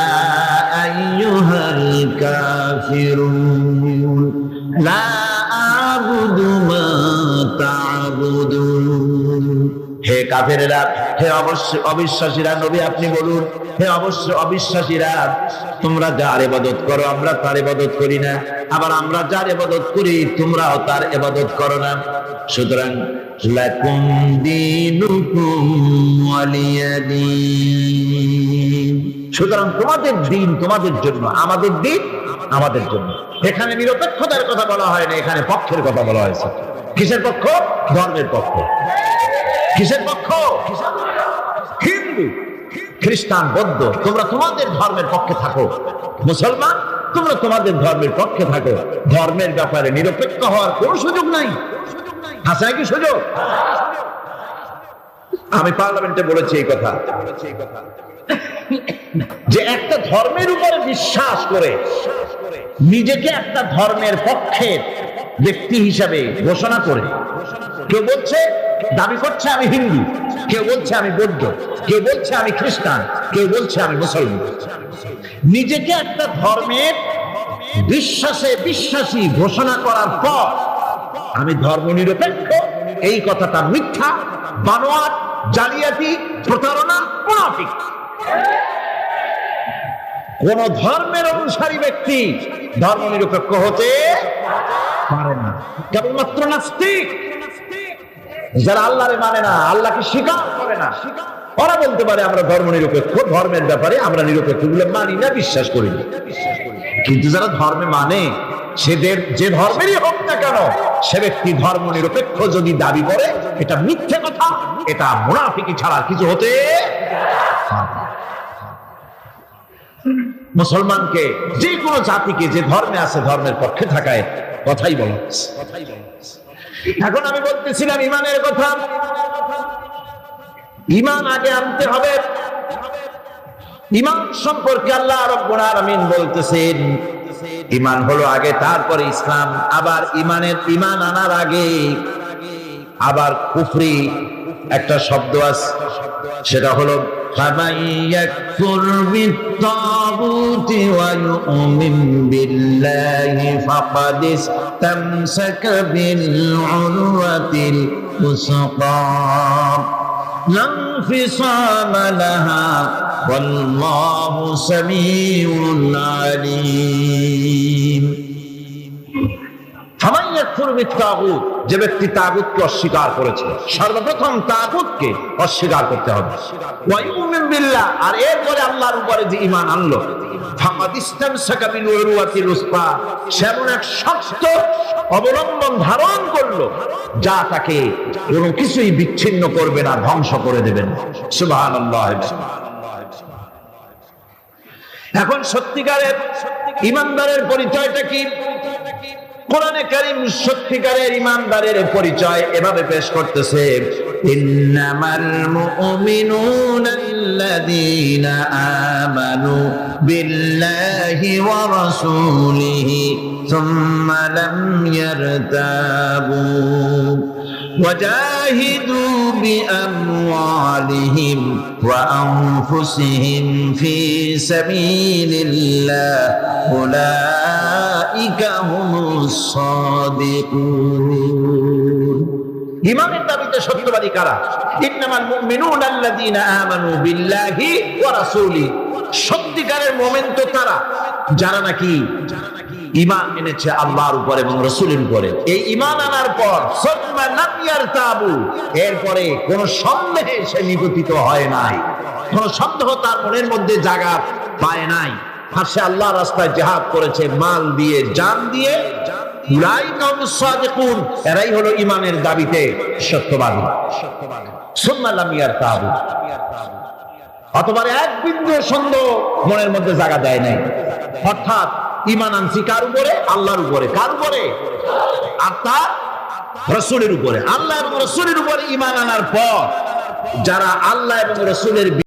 আইয়ুহাল কাফিরুন লা আ'বুদু মা তা'বুদুন। হে কাফেরেরা, হে অবিশ্বাসীরা, নবী আপনি বলুন, হে অবিশ্বাসীরা, তোমরা যার ইবাদত করো আমরা তার ইবাদত করি না, আবার আমরা যার ইবাদত করি তোমরাও তার ইবাদত করো না। সুতরাং লাকুম দীনুকুম ওয়ালিয়া দীন, সুতরাং তোমাদের দিন তোমাদের জন্য, আমাদের দিন আমাদের জন্য। এখানে নিরপেক্ষতার কথা বলা হয় না, এখানে পক্ষের কথা বলা হয়েছে। কিসের পক্ষ? ধর্মের পক্ষ। কিসের পক্ষ? হিন্দু, খ্রিস্টান, বৌদ্ধ, তোমরা তোমাদের ধর্মের পক্ষে থাকো। মুসলমান, তোমরা তোমাদের ধর্মের পক্ষে থাকো। ধর্মের ব্যাপারে নিরপেক্ষ হওয়ার কোন সুযোগ নাই। আছে নাকি সুযোগ? আমি পার্লামেন্টে বলেছি এই কথা, যে একটা ধর্মের উপরে বিশ্বাস করে নিজেকে একটা ধর্মের পক্ষের ব্যক্তি হিসাবে ঘোষণা করে কেউ বলছে, দাবি করছে আমি হিন্দু, কেউ বলছে আমি বৌদ্ধ, কেউ বলছে আমি খ্রিস্টান, কেউ বলছে আমি মুসলমান, নিজেকে একটা ধর্মের বিশ্বাসী ঘোষণা করার পর আমি ধর্মনিরপেক্ষ, এই কথাটা মিথ্যা, বানোয়াট, জালিয়াতি, প্রতারণা, মুনাফিক। কোন ধর্মের অনুসারী ব্যক্তি ধর্মনিরপেক্ষ হতে পারে না। কেবলমাত্র নাস্তিক, যারা আল্লাহরে মানে না, আল্লাহকে স্বীকার করে না, ওরা বলতে পারে আমরা ধর্মনিরপেক্ষ, ধর্মের ব্যাপারে আমরা নিরপেক্ষ, গুলো মানি না, বিশ্বাস করি না। কিন্তু যারা ধর্মে মানে, সেদের যে ধর্মেরই হোক না কেন, সে ব্যক্তি ধর্মনিরপেক্ষ যদি দাবি করে, এটা মিথ্যে কথা, এটা মুনাফিকি ছাড়া কিছু হতে। মুসলমানকে, যে কোনো জাতিকে যে ধর্মে আছে ধর্মের পক্ষে থাকায় কথাই বলা। এখন আমি বলতেছিলাম ইমানের কথা। ইমান আগে আনতে হবে। ইমান সম্পর্কে আল্লাহ রাব্বুল আলামিন বলতেছেন, ইমান হলো আগে, তারপরে ইসলাম। আবার ইমান আনার আগে আবার কুফরি একটা শব্দ আছে, সেটা হলো فَمَن يَكْفُرْ بِالطَّاغُوتِ وَيُؤْمِنْ بِاللَّهِ فَقَدِ اسْتَمْسَكَ بِالْعُرْوَةِ الْوُثْقَى لَا انفِصَامَ لَهَا ওয়াল্লাহু সামিউন আলীম। ফামান ইয়াকফুর বিত-তাগুত, যে ব্যক্তি তাগুতকে অস্বীকার করেছে, সর্বপ্রথম তাগুতকে অস্বীকার করতে হবে। ওয়া ইউমিন বিল্লাহ, আর এরপরে আল্লাহর উপরে যে ঈমান আনলো, ফাকাদ ইসতামসাকা বিল উরওয়াতিল উসকা, সে এমন এক শক্ত অবলম্বন ধারণ করলো যা তাকে কোনো কিছুই বিচ্ছিন্ন করবে না, ধ্বংস করে দেবে না। সুবহানাল্লাহ। এখন সত্যিকারের ঈমানদারের পরিচয়টা কি? কোরআনে কারীম সত্যিকারের ঈমানদারের পরিচয় এভাবে পেশ করতেছে, ইন্নামাল মুমিনুনা আল্লাযীনা আমানু বিল্লাহি ওয়া রাসূলিহি সুম্মা লাম ইয়ারতাবু ওয়াজাহিদু বিআমওয়ালিহিম ওয়া আনফুসিহিম ফি সাবিলিল্লাহ উলাইকা হুমুস সাদিকুন। ঈমানের দাবিতে সত্যবাদী কারা? ইন্নামাল মুমিনুনা আল্লাযীনা আমানু বিল্লাহি ওয়া রাসূলিহি, সত্যিকারের মুমিন তো তারা যারা নাকি ঈমান এনেছে আল্লাহর উপর এবং রাসূলের উপরে। এই ঈমান আনার পর সুম্মা লাম ইয়ারতাবু, এরপরে কোন সন্দেহে সে নিগঠিত হয় নাই, কোন সন্দেহ তার মনের মধ্যে জায়গা পায় নাই, আর সে আল্লাহর রাস্তায় জিহাদ করেছে মাল দিয়ে, জান দিয়ে। উলাইকা হুমুস সাদিকুন, এরাই হলো ঈমানের দাবিতে সত্যবাদী। সুম্মা লাম ইয়ারতাবু, অথবা এক বিন্দু সন্দেহ মনের মধ্যে জায়গা দেয় নাই, অর্থাৎ ঈমান আনছি কার উপরে? আল্লাহর উপরে। কার উপরে? আর তার রাসূলের উপরে। আল্লাহ এবং রাসূলের উপরে ঈমান আনার পর যারা আল্লাহ এবং রাসূলের